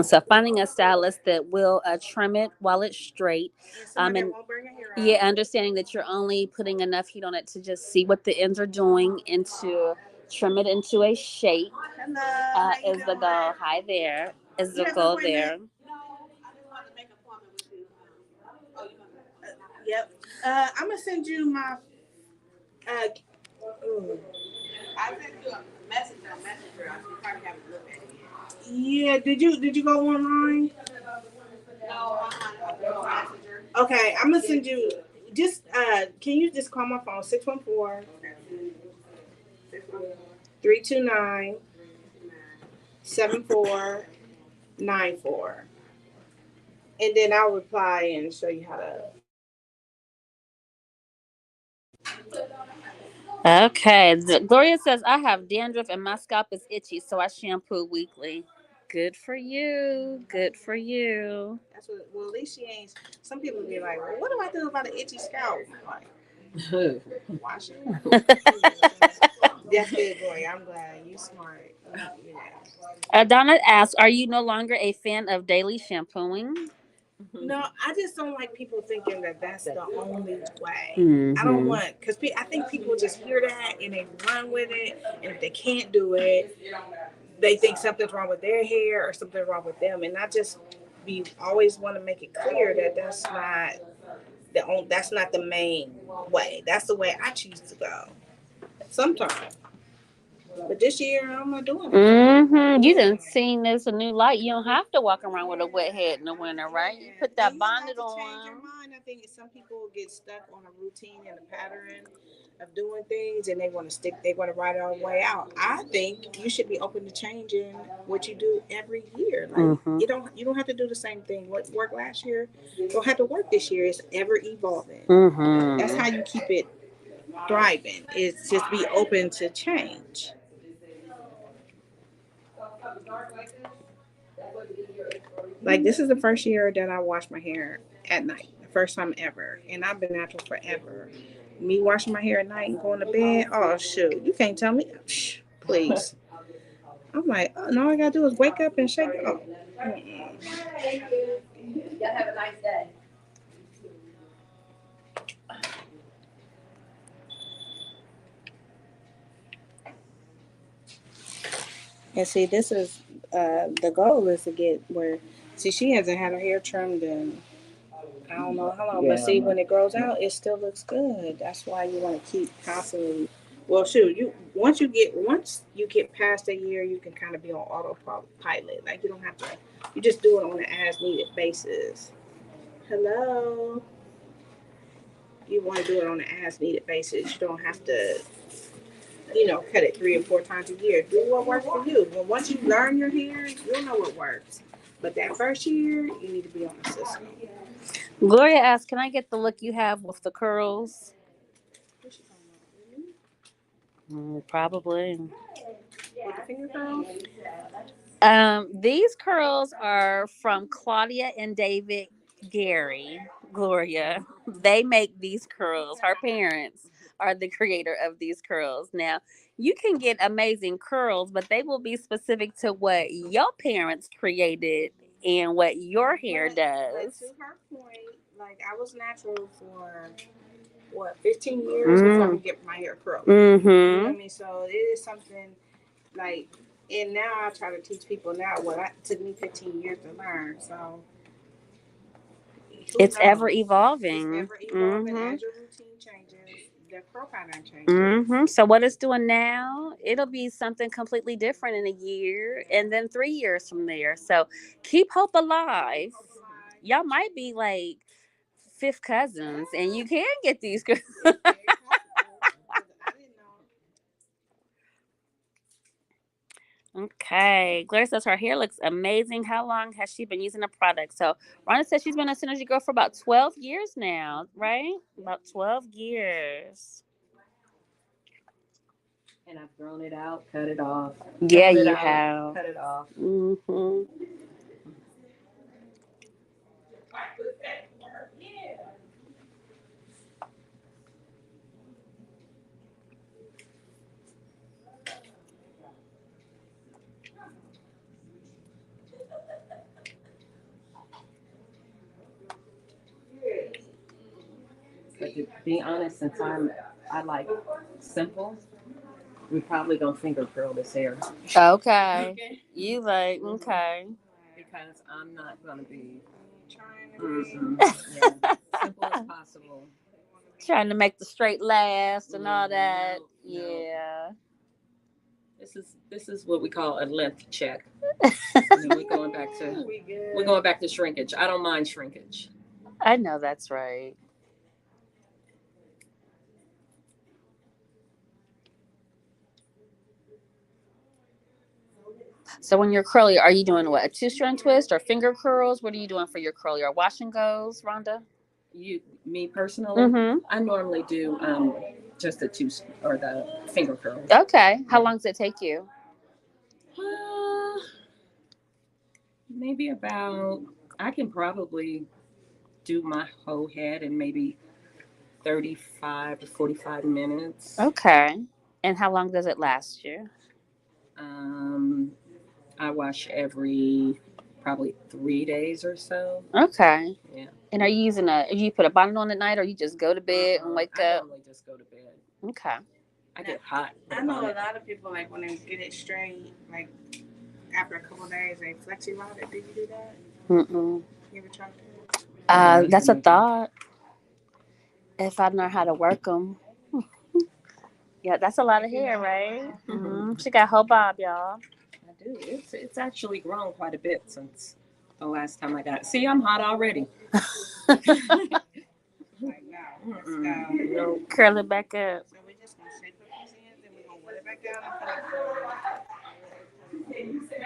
So finding a stylist that will trim it while it's straight, And somebody that and won't bring a hair yeah, out. understanding that you're only putting enough heat on it to just see what the ends are doing and to Trim it into a shape. Hello. How you Is the doing? goal. Hi there. Is You the have an goal appointment? there. Yep. I'm gonna send you my. Ooh. I sent you a message on Messenger. You probably haven't looked at it yet. Yeah. Did you go online? No, Messenger. Okay, I'm gonna send you. Just can you just call my phone 614-329-7494, and then I'll reply and show you how to. Okay. Gloria says, I have dandruff and my scalp is itchy, so I shampoo weekly. Good for you. Good for you. That's what. Well, at least she ain't. Some people be like, "Well, what do I do about an itchy scalp?" Like, wash it. That's good, Gloria. I'm glad you smart. Yeah. Donna asks, are you no longer a fan of daily shampooing? No, I just don't like people thinking that that's the only way. I don't Mm-hmm. want, because I think people just hear that and they run with it, and if they can't do it, they think something's wrong with their hair or something wrong with them. And I just always want to make it clear that that's not the main way. That's the way I choose to go. Sometimes, but this year I'm not doing it. Mm-hmm. You done seen this a new light. You don't have to walk around with a wet head in the winter, right? You put that And you don't have bonnet to change your on. mind. I think some people get stuck on a routine and a pattern of doing things, and they want to stick. They want to ride it all the way out. I think you should be open to changing what you do every year. Like Mm-hmm. you don't have to do the same thing. What worked last year don't have to work this year. It's ever evolving. That's Mm-hmm. how you keep it thriving. It's just be open to change. Like this is the first year that I wash my hair at night. The first time ever. And I've been natural forever. Me washing my hair at night and going to bed, oh shoot. You can't tell me. Shh, please. I'm like, oh, and all I gotta do is wake up and shake it. Oh. Y'all have a nice day. And see, this is the goal is to get where. See, she hasn't had her hair trimmed in I don't know how long, but see, when it grows out, it still looks good. That's why you want to keep constantly. Well, shoot, once you get past a year, you can kind of be on autopilot. Like you don't have to. You just do it on an as needed basis. Hello. You want to do it on an as needed basis. You don't have to, cut it 3 or 4 times a year. Do what works for you. But once you learn your hair, you'll know what works. But that first year, you need to be on the system. Gloria asks, can I get the look you have with the curls? Probably. With the finger curls? These curls are from Claudia and David Gary. Gloria, they make these curls. Her parents are the creator of these curls. Now, you can get amazing curls, but they will be specific to what your parents created and what your hair But does. to her point, like I was natural for what 15 years before I could get my hair curly. You know what I mean? So it is something like, and now I try to teach people now what it took me 15 years to learn. So It's ever it's evolving. ever evolving as your routine changes, the curl pattern changes. So what it's doing now, it'll be something completely different in a year, and then 3 years from there. So keep hope alive. Y'all might be like fifth cousins, and you can get these. I didn't know. Okay. Gloria says her hair looks amazing. How long has she been using the product? So Rhonda says she's been a Synergy girl for about 12 years now, right? About 12 years. And I've grown it out, cut it off. Yeah, you have. Cut it off. Mm-hmm. But to be honest, since I like simple, we're probably gonna finger curl this hair. Okay. Okay. You like, okay. Because I'm not gonna be Trying to yeah, simple as possible. Trying to make the straight last and all that. No. Yeah. This is what we call a length check. And we're going back to we're going back to shrinkage. I don't mind shrinkage. I know that's right. So when you're curly, are you doing what? A two-strand twist or finger curls? What are you doing for your curly or wash and goes, Rhonda? Me personally, Mm-hmm. I normally do just the two or the finger curls. Okay. How long does it take you? Uh, maybe about I can probably do my whole head in maybe 35 to 45 minutes. Okay. And how long does it last you? Um, I wash every probably 3 days or so. Okay. Yeah. And are you using you put a bonnet on at night or you just go to bed and wake I up? normally just go to bed. Okay. I get hot. I know a lot of people like when they get it straight, like after a couple of days, they flexi rod it. Did you do that? Mm-mm. You ever tried that? That's a thought. If I know how to work them. Yeah, that's a lot of hair, right? Mm-hmm. She got a whole bob, y'all. I do. It's actually grown quite a bit since the last time I got it. See, I'm hot already. Like, no, let's go. No. Curl it back up. So we're just gonna shape up these ends and we're gonna wet it back down and fill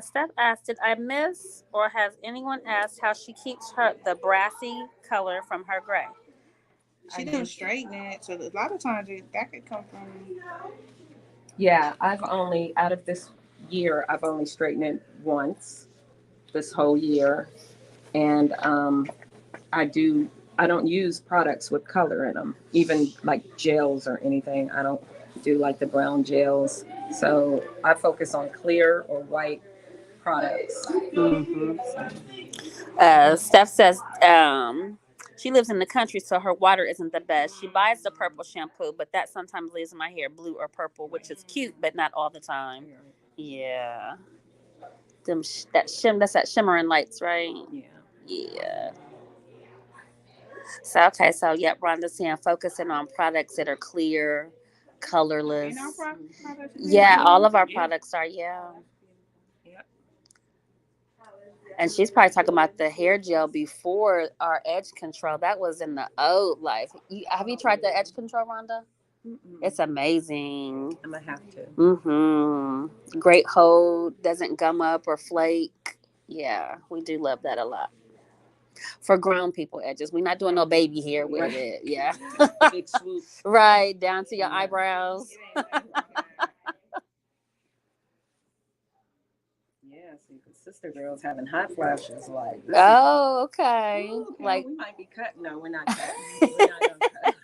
Steph asked, did I miss or has anyone asked how she keeps the brassy color from her gray? She didn't straighten it, so a lot of times that could come from. Yeah, I've only out of this year, I've only straightened it once this whole year, and I do. I don't use products with color in them, even like gels or anything. I don't do like the brown gels. So I focus on clear or white products. Mm-hmm. Steph says she lives in the country, so her water isn't the best. She buys the purple shampoo, but that sometimes leaves my hair blue or purple, which is cute, but not all the time. Yeah. That's that shimmering lights, right? Yeah. Yeah. So okay, so yep, Rhonda's saying focusing on products that are clear, colorless. And our products. Yeah, all of our products are, yeah. Yep. And she's probably talking about the hair gel before our edge control. That was in the old life. Have you tried the edge control, Rhonda? Mm-mm. It's amazing. I'm gonna have to. Mm-hmm. Great hold, doesn't gum up or flake. Yeah, we do love that a lot. For grown people edges. We're not doing no baby hair with Right. it. Yeah. Big swoop. Right, down to your eyebrows. Yeah, see, the sister girls having hot flashes like. Oh, okay. Okay, Like we might be cutting. No, we're not cutting. We're not gonna cut.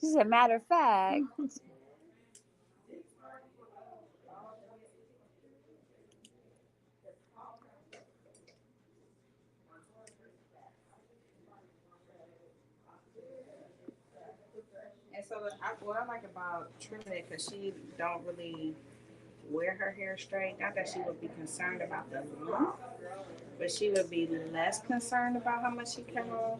just a matter of fact. And so what I like about trimming it, because she don't really wear her hair straight. Not that she would be concerned about the length, but she would be less concerned about how much she cut off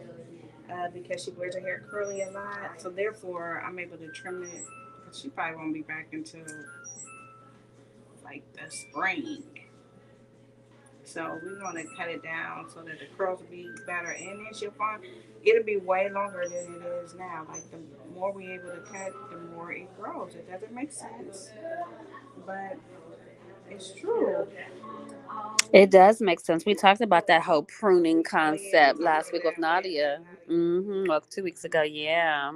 because she wears her hair curly a lot. So therefore, I'm able to trim it. Because she probably won't be back until like the spring. So we're gonna cut it down so that the curls will be better, and then she'll find it'll be way longer than it is now. Like the more we're able to cut, the more it grows. It doesn't make sense, but it's true. It does make sense. We talked about that whole pruning concept last week with Nadia. Mm-hmm. Well, 2 weeks ago, yeah.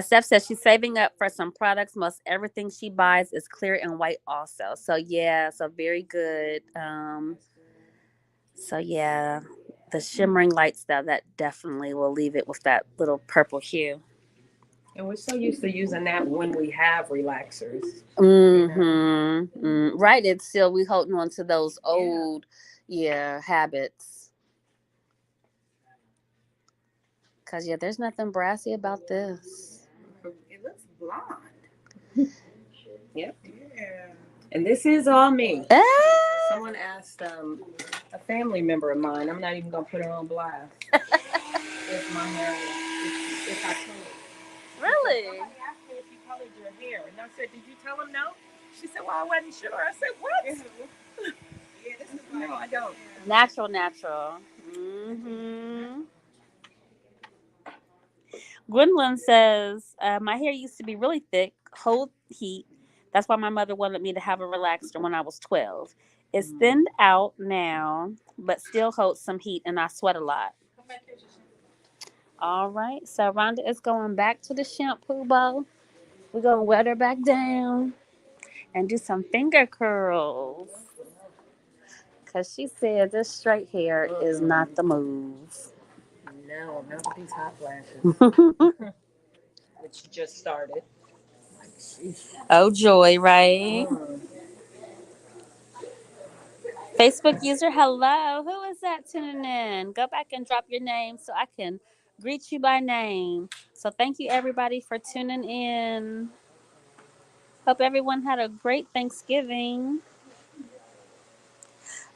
Steph says she's saving up for some products. Most everything she buys is clear and white also. So yeah, so very good. So yeah, the shimmering lights though, that definitely will leave it with that little purple hue. And we're so used to using that when we have relaxers. Mm-hmm. Right. It's still we holding on to those old, yeah, habits. Cause yeah, there's nothing brassy about this. blonde. Yep. Yeah. And this is all me. Ah! Someone asked a family member of mine. I'm not even gonna put her on blast. If my hair, if I could. Really? Somebody asked me if you colored your hair, and I said, "Did you tell them no?" She said, "Well, I wasn't sure." I said, "What?" Yeah, this is no, I don't. Natural. Mm-hmm. Gwendolyn says, my hair used to be really thick, hold heat. That's why my mother wanted me to have a relaxer when I was 12. It's thinned out now, but still holds some heat, and I sweat a lot. All right, so Rhonda is going back to the shampoo bowl. We're going to wet her back down and do some finger curls. Because she said this straight hair is not the move. No, not with these hot flashes. Which just started. Oh, joy, right? Facebook user, hello. Who is that tuning in? Go back and drop your name so I can greet you by name. So thank you everybody for tuning in. Hope everyone had a great Thanksgiving.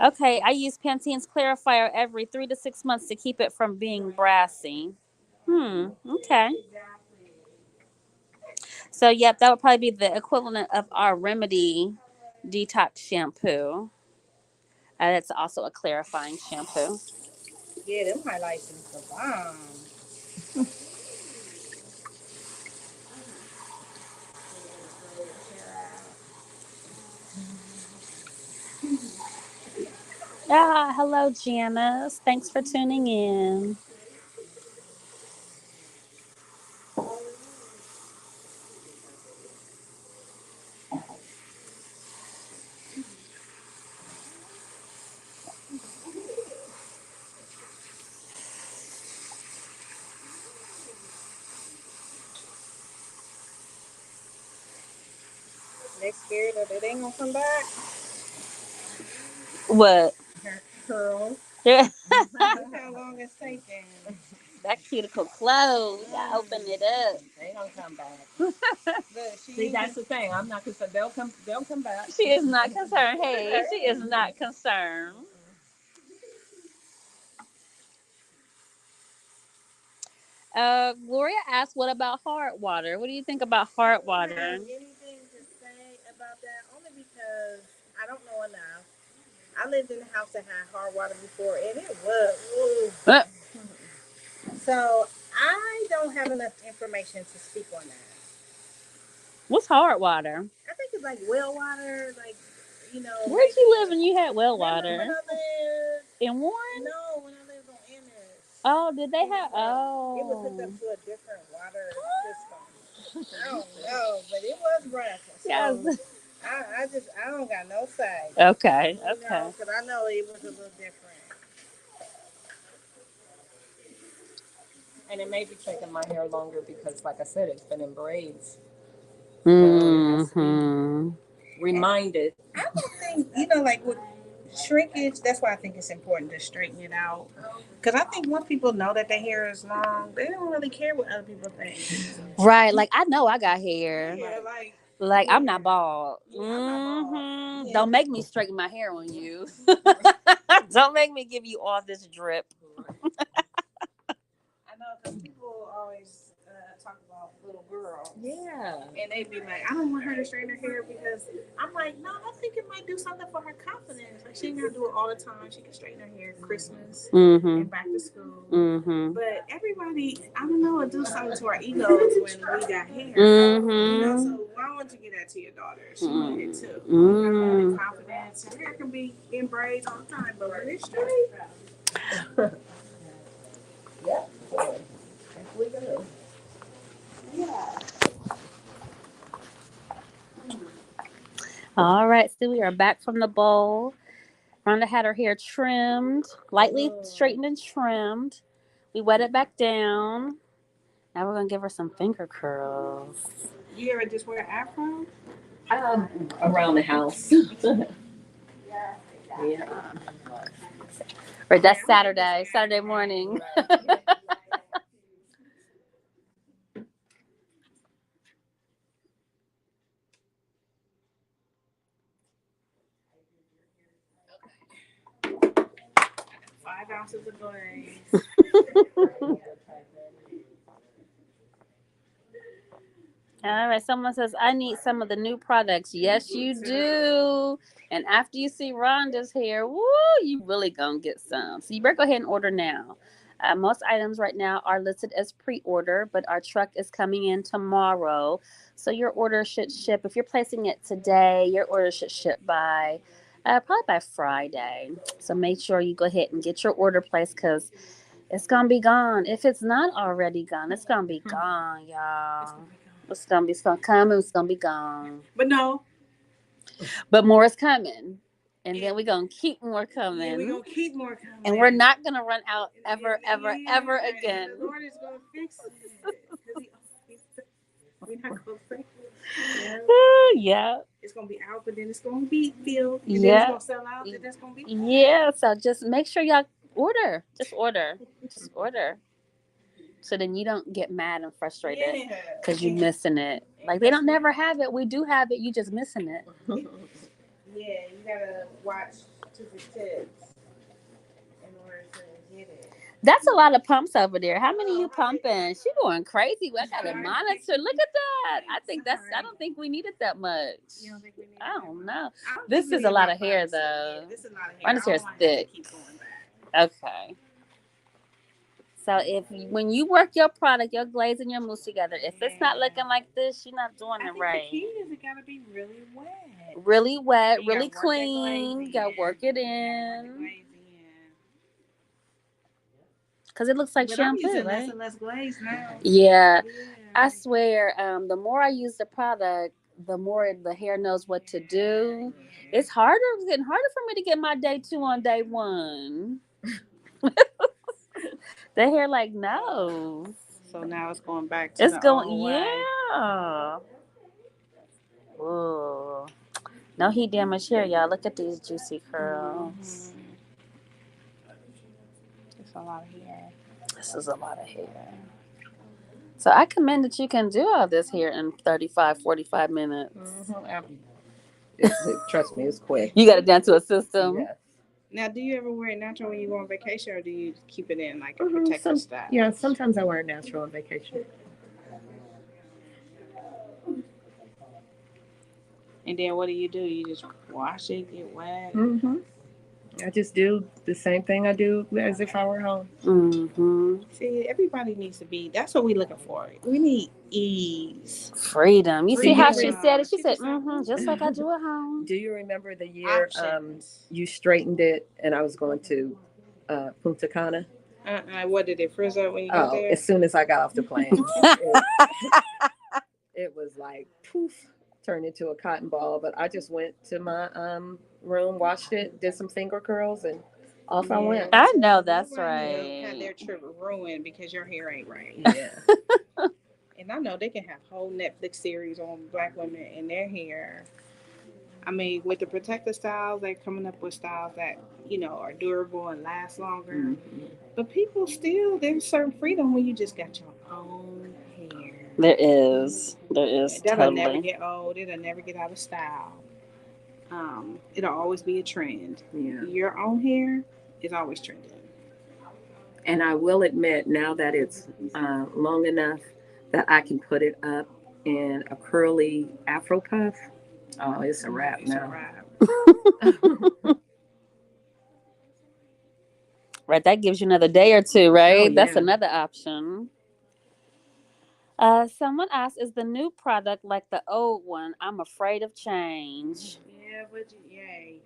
Okay, I use Pantene's clarifier every 3 to 6 months to keep it from being brassy. Okay. So yep, that would probably be the equivalent of our Remedy detox shampoo. That's also a clarifying shampoo. Yeah, them highlights is the bomb. Ah, hello, Janice. Thanks for tuning in. They scared that it ain't gonna come back. What? Her curls. Yeah. Look how long it's taking. That cuticle closed. I opened it up. They don't come back. Look, See, that's the thing. I'm not concerned. They'll come back. She is not concerned. Hey, she is not concerned. Gloria asked, "What about hard water? What do you think about hard water?" I don't have anything to say about that only because I don't know enough. I lived in a house that had hard water before, and it was. Uh, So I don't have enough information to speak on that. What's hard water? I think it's like well water, like Where'd you live when you had well Remember when water? I lived? In Warren? No, when I lived on Ennis. Oh, did they have? It was hooked Oh, up to a different water system. I don't know, but it was rough. So yes. I don't got no say. Okay. Because I know it was a little different. And it may be taking my hair longer because, like I said, it's been in braids. Mm-hmm. Reminded. I don't think, like with shrinkage, that's why I think it's important to straighten it out. Because I think once people know that their hair is long, they don't really care what other people think. Right. Like I know I got hair. Yeah, Like I'm not bald. Yeah, I'm not bald. Yeah. Don't make me straighten my hair on you. Don't make me give you all this drip. I know because people always talk about little girls. Yeah. And they be like, I don't want her to straighten her hair because I'm like, no, I think it might do something for her confidence. Like she ain't gotta do it all the time. She can straighten her hair at Christmas and back to school. But everybody, I don't know, it do something to our egos when we got hair. So why won't you get that to your daughter? She wanted it too. You know, confidence. Her hair can be in braids all the time, but when it's straight. Yeah. Definitely good. Yeah. All right, so we are back from the bowl. Rhonda had her hair trimmed, lightly straightened and trimmed. We wet it back down. Now we're gonna give her some finger curls. You ever just wear an afro? Around the house. Yeah. Right, that's Saturday morning. ounces of glaze. All right, someone says, I need some of the new products. Yes, you do. And after you see Rhonda's hair, woo, you really gonna get some. So you better go ahead and order now. Most items right now are listed as pre-order, but our truck is coming in tomorrow. So your order should ship. If you're placing it today, your order should ship by probably by Friday. So make sure you go ahead and get your order placed because it's gonna be gone. If it's not already gone, it's gonna be gone, y'all. It's gonna come and it's gonna be gone. But no. But more is coming. And then we're gonna keep more coming. Yeah, we're gonna keep more coming. And we're not gonna run out ever again. The Lord is gonna fix it. We're not gonna fix it. Yeah. It's gonna be out, but then it's gonna be filled. And yeah. Then it's gonna sell out, and that's gonna be fine. Yeah. So just make sure y'all order. Just order. So then you don't get mad and frustrated because you're missing it. Like they don't never have it. We do have it. You just missing it. Yeah, you gotta watch to the tips in order to get it. That's a lot of pumps over there. How many you pumping? She going crazy. I got a monitor. Look at that. I don't think we needed that much. You don't think we need I don't know. don't This think is we a need lot no of hair pumps. though. Yeah, this is a lot of hair. Rhonda's hair is I don't want thick. to keep going back. Okay. So when you work your product, your glaze and your mousse together, if it's not looking like this, you're not doing it right. The key is it gotta be really wet. Really wet, You really gotta work that clean. glaze You gotta in. work it in. Because it looks like But shampoo, I'm using right? less and less glaze now. Yeah. I swear, the more I use the product, the more the hair knows what to do. It's getting harder for me to get my day 2 on day 1. The hair like knows. So now it's going back to the old way. Yeah. Ooh. No heat damage here, y'all. Look at these juicy curls. It's a lot of hair. This is a lot of hair. So I commend that you can do all this here in 35, 45 minutes. Trust me, it's quick. You got it down to a system. Yes. Now, do you ever wear it natural when you go on vacation, or do you keep it in like a protective style? Yeah, sometimes I wear it natural on vacation. And then what do? You just wash it, get wet? I just do the same thing I do as if I were home. See, everybody needs to be. That's what we're looking for. We need ease, freedom. You see how she Freedom. said it? She said, just like I do at home. Do you remember the year Options. you straightened it and I was going to Punta Cana? What did it frizz up when you got there? As soon as I got off the plane. It was like poof, turned into a cotton ball. But I just went to my room, washed it, did some finger curls, and off I went. I know that's Everybody right. had their trip ruined because your hair ain't right. Yeah. And I know they can have whole Netflix series on black women and their hair. I mean, with the protective styles, they're coming up with styles that, are durable and last longer. But people still, there's certain freedom when you just got your own hair. There is. That'll never get old. It'll never get out of style. It'll always be a trend. Yeah. Your own hair is always trending. And I will admit, now that it's long enough that I can put it up in a curly Afro puff, it's a wrap now. Right, that gives you another day or two, right? Oh, That's yeah. another option. Someone asked, is the new product like the old one? I'm afraid of change. Yeah, but yay.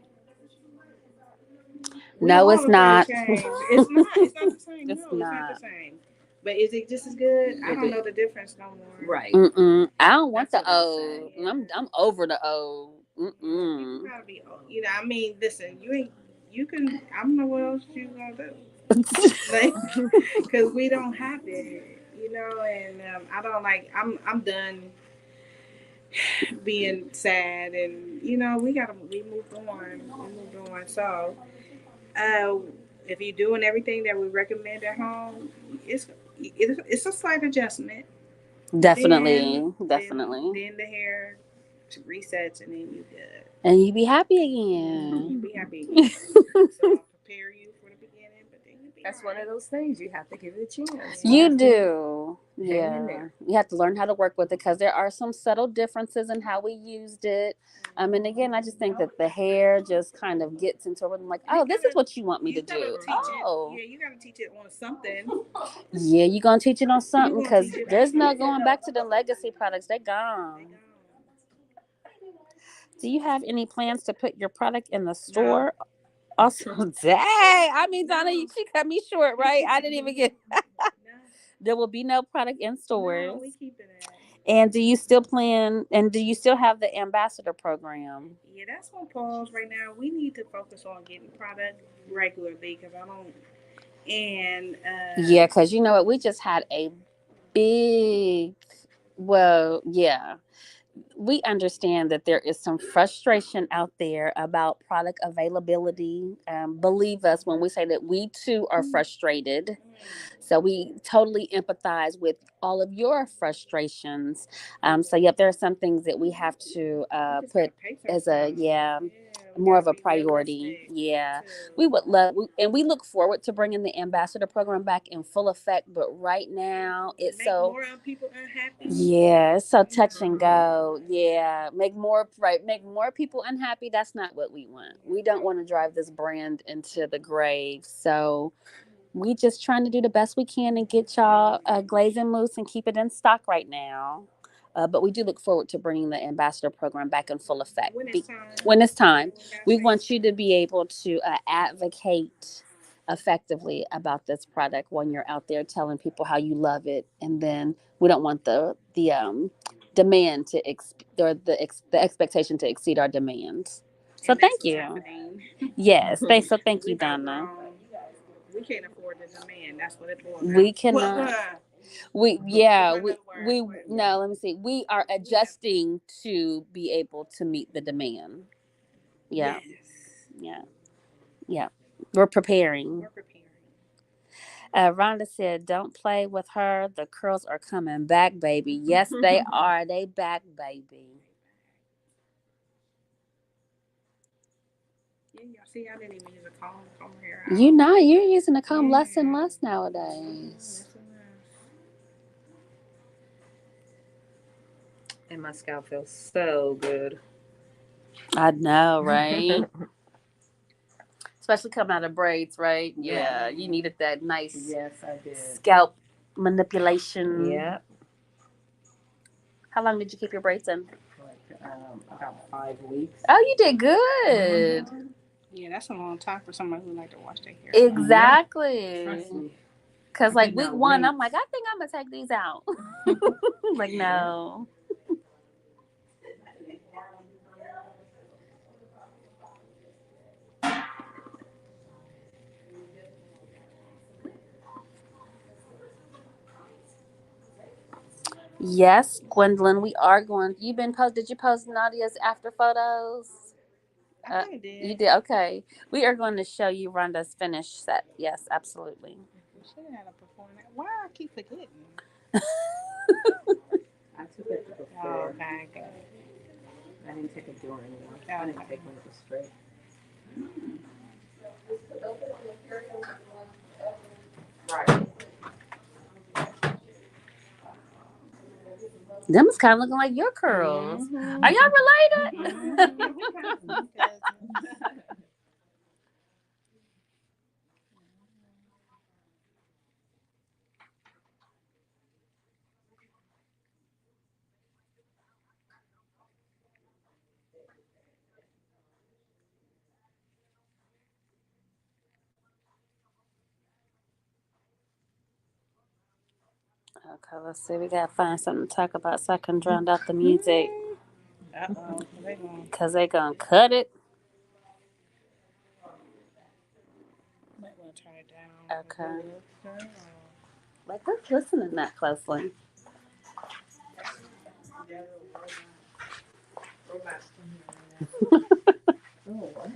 No, it's not. It's not. It's not the same. It's It's not the same. But is it just as good? I don't know the difference no more. Right. I don't want That's the what I'm old. saying. I'm over the old. You gotta be, I mean, listen, you can, I don't know what else you gonna do. Because we don't have it, and I don't I'm done being sad, and, we moved on. So, if you're doing everything that we recommend at home, it's a slight adjustment. Definitely. Then the hair resets, and then you good. And you be happy again. You be happy again. So I'll prepare you for the beginning, but then you be That's one of those things you have to give it a chance. You do. hang in Yeah. there. You have to learn how to work with it because there are some subtle differences in how we used it. And again, I just think that the hair just kind of gets into it. I'm like, oh, this is what you want me to do. Oh. Yeah, you gotta teach it on something. Yeah, you're going to teach it on something gonna because teach it there's on no something. going back to the legacy products. They're gone. Do you have any plans to put your product in the store? Also, dang. I mean, Donna, she cut me short, right? I didn't even get. There will be no product in stores. No, we keeping it. And do you still plan? And do you still have the ambassador program? Yeah, that's on pause right now. We need to focus on getting product regularly because I don't. And yeah, because you know what, we just had a big. Well, yeah, we understand that there is some frustration out there about product availability. Believe us when we say that we too are frustrated. So we totally empathize with all of your frustrations. So yep, there are some things that we have to put as a more of a priority. Yeah, we would love, and we look forward to bringing the ambassador program back in full effect. But right now, it's make so more people unhappy. yeah, it's so touch and go. Yeah, make more people unhappy. That's not what we want. We don't want to drive this brand into the grave. So we just trying to do the best we can and get y'all glazing mousse and keep it in stock right now. But we do look forward to bringing the ambassador program back in full effect. When it's time, we want you to be able to advocate effectively about this product when you're out there telling people how you love it, and then we don't want the demand to the expectation to exceed our demands. So thank you. Yes, thank you, Donna. We can't afford the demand. That's what it's for. We cannot. We no. Let me see. We are adjusting to be able to meet the demand. Yeah, yeah, yeah. We're preparing. Rhonda said, "Don't play with her. The curls are coming back, baby. Yes, they are. They back, baby." Yeah, y'all see, I didn't even use a comb her hair out. You're using a comb less and less nowadays. And my scalp feels so good. I know, right? Especially coming out of braids, right? Yeah, you needed that nice I did. Scalp manipulation. Yeah. How long did you keep your braids in? Like about 5 weeks. Oh, you did good. Mm-hmm. Yeah, that's a long time for someone who like to wash their hair. Exactly. Because like week 1, wait. I'm like, I think I'm gonna take these out. Like no. Yes, Gwendolyn, we are going. You've been post. Did you post Nadia's after photos? I think I did. You did. Okay, we are going to show you Rhonda's finished set. Yes, absolutely. Should have had a perform that. Why I keep forgetting? I took it before. Oh, okay, good. I didn't take it during one. I didn't take one that was straight. Right. Them is kind of looking like your curls. Mm-hmm. Are y'all related? Mm-hmm. Okay, let's see. We gotta find something to talk about so I can drown out the music. Because they're gonna cut it. Might want to turn it down. Okay. Like, let's listen to that closely. Oh, wow.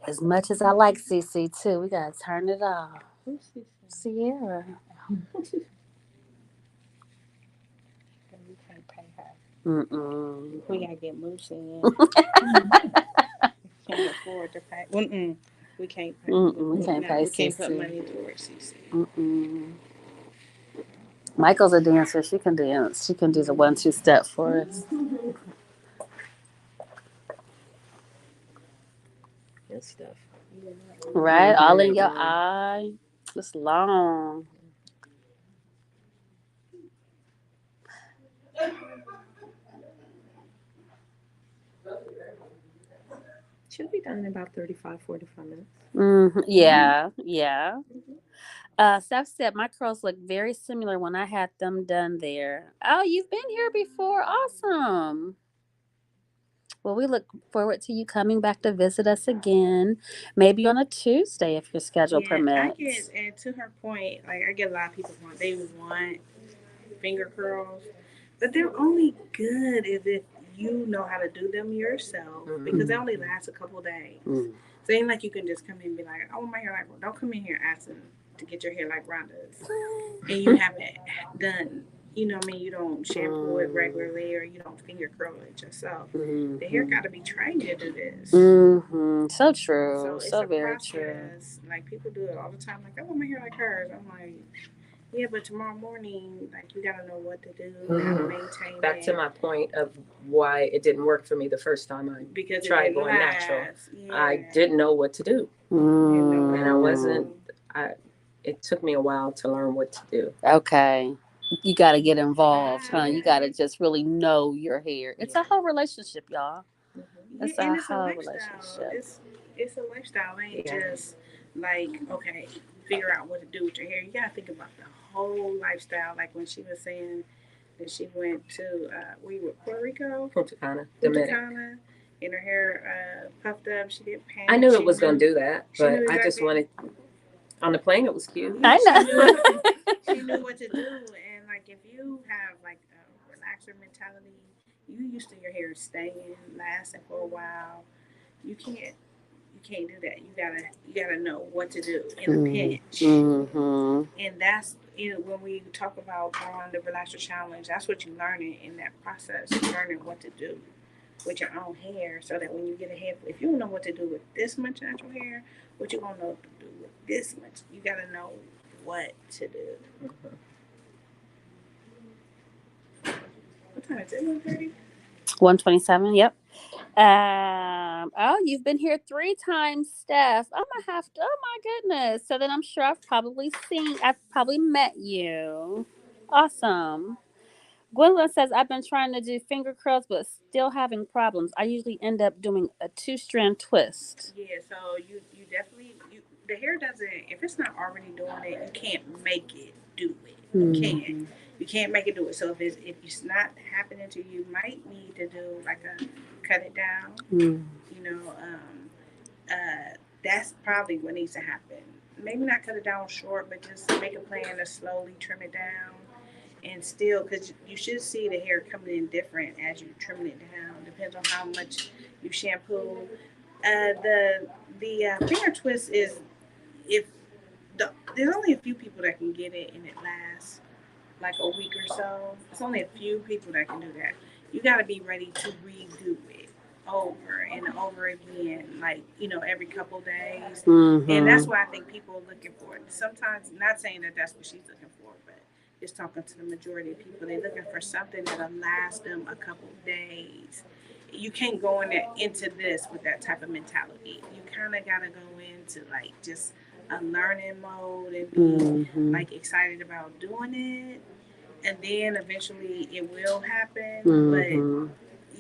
As much as I like CC too, we gotta turn it off. Who's Sierra. We can't pay her. We gotta get moose in. Can't afford to pay. We can't pay. We can't pay We can't put CC. money towards CC. Michael's a dancer. She can dance. She can do the 1-2 step for us. And stuff. Right? All in your eye. It's long. Should be done in about 35, 45 minutes. Yeah, yeah. Steph said my curls look very similar when I had them done there. Oh, you've been here before. Awesome. Well, we look forward to you coming back to visit us again, maybe on a Tuesday if your schedule I permits. get, and to her point, like I get a lot of people want finger curls, but they're only good if you know how to do them yourself because they only last a couple days. So it ain't like you can just come in and be like, I want my hair like, don't come in here asking to get your hair like Rhonda's and you haven't done, you know what I mean, you don't shampoo it regularly or you don't finger curl it yourself. The hair got to be trained to do this. So true. So it's So a very process. true. Like people do it all the time. Like I want my hair like hers. I'm like, yeah, but tomorrow morning, like you gotta know what to do, how to maintain Back it. to my point of why it didn't work for me the first time I tried going natural. Yeah. I didn't know what to do, and I wasn't. It took me a while to learn what to do. Okay. You got to get involved, huh? You got to just really know your hair. It's a whole relationship, y'all. It's a whole relationship. It's a lifestyle. It ain't just like, okay, figure out what to do with your hair. You gotta think about the whole lifestyle. Like when she was saying that she went to we were Puerto Rico, Punta Cana, and her hair puffed up. She didn't paint. I knew it was gonna do that, but I just wanted. On the plane, it was cute. I know. She knew what to do, and like if you have like a relaxer mentality, you used to your hair staying, lasting for a while. You can't do that. You gotta know what to do in a pinch, and that's when we talk about on the relaxer challenge. That's what you're learning in that process. You're learning what to do with your own hair, so that when you get a hair, if you don't know what to do with this much natural hair, what you gonna know to do with this much? You gotta know what to do. What time is it? 1:30. 127. Yep. Oh, you've been here 3 times, Steph. I'm gonna have to. Oh my goodness. So then I'm sure I've probably met you. Awesome. Gwendolyn says I've been trying to do finger curls, but still having problems. I usually end up doing a 2-strand twist. Yeah. So you definitely the hair doesn't, if it's not already doing it, you can't make it do it. You can't make it do it. So if it's not happening to you, might need to do like a cut it down. You know, that's probably what needs to happen. Maybe not cut it down short, but just make a plan to slowly trim it down. And still, because you should see the hair coming in different as you trim it down. Depends on how much you shampoo. The finger twist is if there's only a few people that can get it and it lasts like a week or so. It's only a few people that can do that. You got to be ready to redo it over and over again, like every couple days. And that's why I think people are looking for it. Sometimes, not saying that that's what she's looking for, but just talking to the majority of people, they're looking for something that'll last them a couple days. You can't go into this with that type of mentality. You kind of got to go into like just a learning mode and be like excited about doing it, and then eventually it will happen. But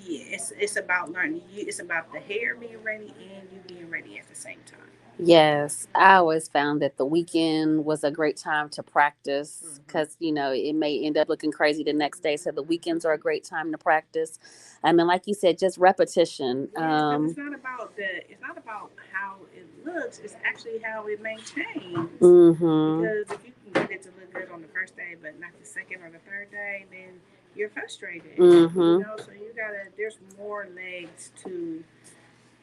yeah, it's about learning. It's about the hair being ready and you being ready at the same time. Yes, I always found that the weekend was a great time to practice because it may end up looking crazy the next day. So the weekends are a great time to practice. I mean, like you said, just repetition. Yeah, it's not about how it looks. It's actually how it maintains. Because if you can get it to look good on the first day, but not the second or the third day, then you're frustrated. So there's more legs to.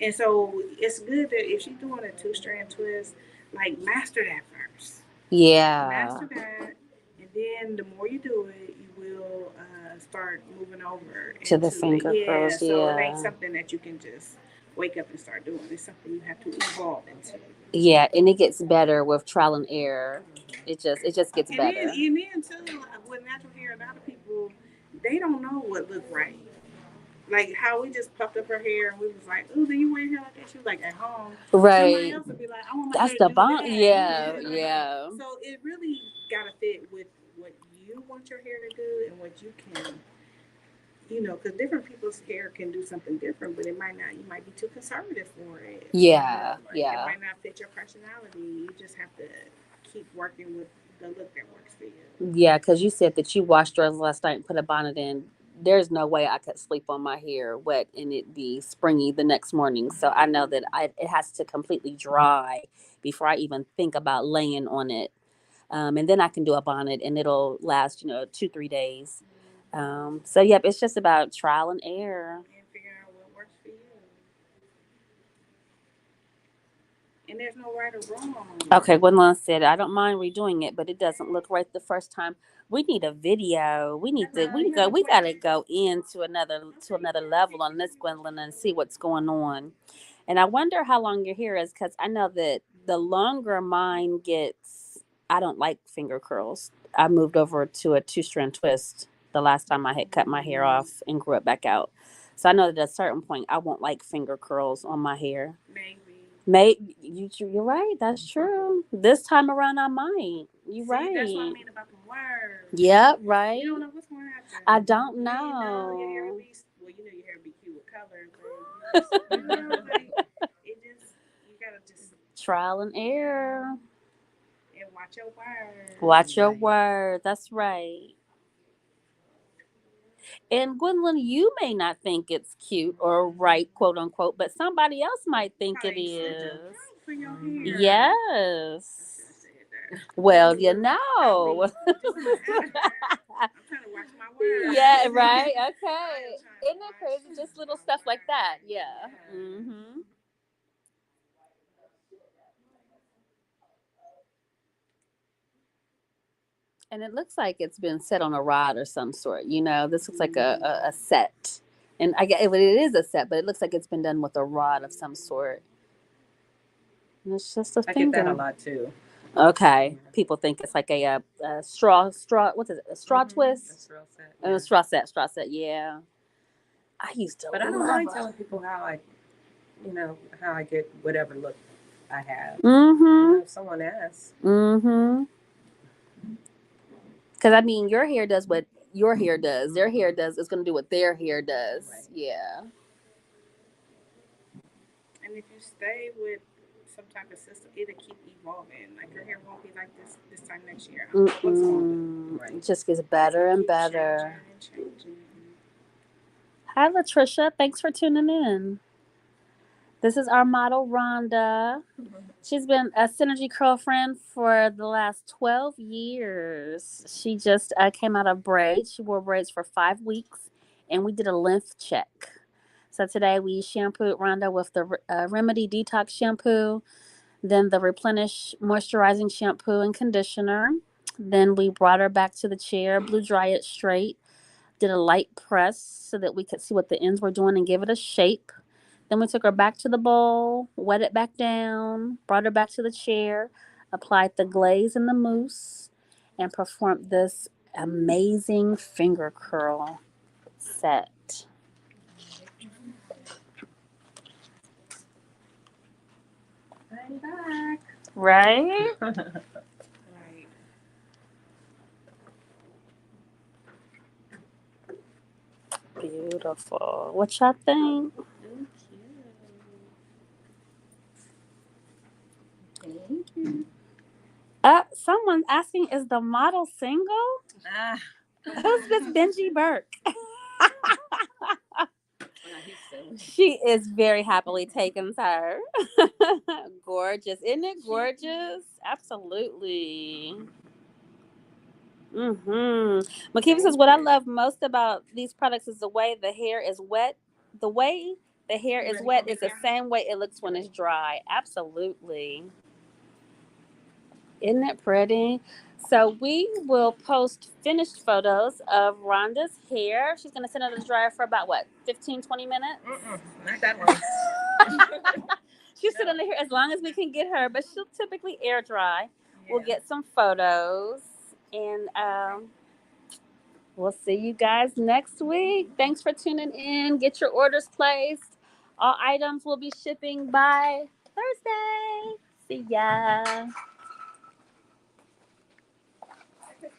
And so it's good that if she's doing a 2-strand twist, like master that first. Yeah. Master that, and then the more you do it, you will start moving over To the into it. finger Yeah, curls, so it ain't yeah. something that you can just wake up and start doing. It's something you have to evolve into. Yeah, and it gets better with trial and error. It just gets better. And then too, with natural hair, a lot of people they don't know what look right. Like how we just puffed up her hair and we was like, "Ooh, do you wear hair like that?" She was like, "At home." Somebody Right. else would be like, "I want my That's hair to the do bond. that." Yeah, Yeah. yeah. So it really gotta fit with what you want your hair to do and what you can, because different people's hair can do something different, but it might not. You might be too conservative for it. Yeah, Like it yeah. might not fit your personality. You just have to keep working with the look that works for you. Yeah, because you said that you washed yours last night and put a bonnet in. There's no way I could sleep on my hair wet and it be springy the next morning. So I know that it has to completely dry before I even think about laying on it. And then I can do a bonnet and it'll last, 2, 3 days. So yep, it's just about trial and error. And figure out what works for you. And there's no right or wrong. Okay, Gwendolyn said, I don't mind redoing it, but it doesn't look right the first time. We need a video. We gotta go into another level on this, Gwendolyn, and see what's going on. And I wonder how long your hair is, because I know that the longer mine gets, I don't like finger curls. I moved over to a 2-strand twist the last time I had cut my hair off and grew it back out. So I know that at a certain point I won't like finger curls on my hair. Maybe. You're right. That's true. This time around, I might. You're See, that's what I right. mean about the words. Yep, right. You don't know what's going to happen. I don't You know your hair know. will be, well, you know your hair will be cute with color, but like, it just, you got to just, Trial and error. and watch your words. Watch your word. That's right. And Gwendolyn, you may not think it's cute or right, quote unquote, but somebody else might think it Probably such a is. fruit for your hair. I Yes. should have said that. Well, Probably. I'm trying to watch my words. Yeah, right. I Okay. am trying to Isn't that watch crazy? Just little my stuff like that. words. Yeah. Yeah. Mm-hmm. And it looks like it's been set on a rod or some sort. This looks like a set. And I get it is a set, but it looks like it's been done with a rod of some sort. And it's just a I finger. get that a lot too. Okay. People think it's like a straw, what's it? A straw twist? A straw set. A straw set, yeah. I used to But I don't love mind it. telling people how I get whatever look I have. Mm-hmm. If someone asks. Mm-hmm. Because I mean, your hair does what your hair does. Their hair does is going to do what their hair does. Right. Yeah. And if you stay with some type of system, it'll keep evolving. Like your hair won't be like this time next year. What's on It just gets better and better. changing. Hi, Latricia. Thanks for tuning in. This is our model, Rhonda. She's been a Synergy girlfriend for the last 12 years. She just came out of braids. She wore braids for 5 weeks, and we did a length check. So today we shampooed Rhonda with the Remedy Detox shampoo, then the Replenish moisturizing shampoo and conditioner. Then we brought her back to the chair, blew dry it straight, did a light press so that we could see what the ends were doing and give it a shape. Then we took her back to the bowl, wet it back down, brought her back to the chair, applied the glaze and the mousse, and performed this amazing finger curl set. I'm back. Right? Right. Beautiful. What y'all think? Thank you. Someone's asking, is the model single? Ah. Who's this Benji Burke? He's silly. She is very happily taken, sir. Gorgeous. Isn't it gorgeous? Absolutely. Makiva says, what I love most about these products is the way the hair is wet. The way the hair is wet is the same way it looks when it's dry. Absolutely. Isn't it pretty? So we will post finished photos of Rhonda's hair. She's going to send it to the dryer for about, what, 15, 20 minutes? Not that long. She'll sit in the hair as long as we can get her, but she'll typically air dry. We'll get some photos, and we'll see you guys next week. Thanks for tuning in. Get your orders placed. All items will be shipping by Thursday. See ya.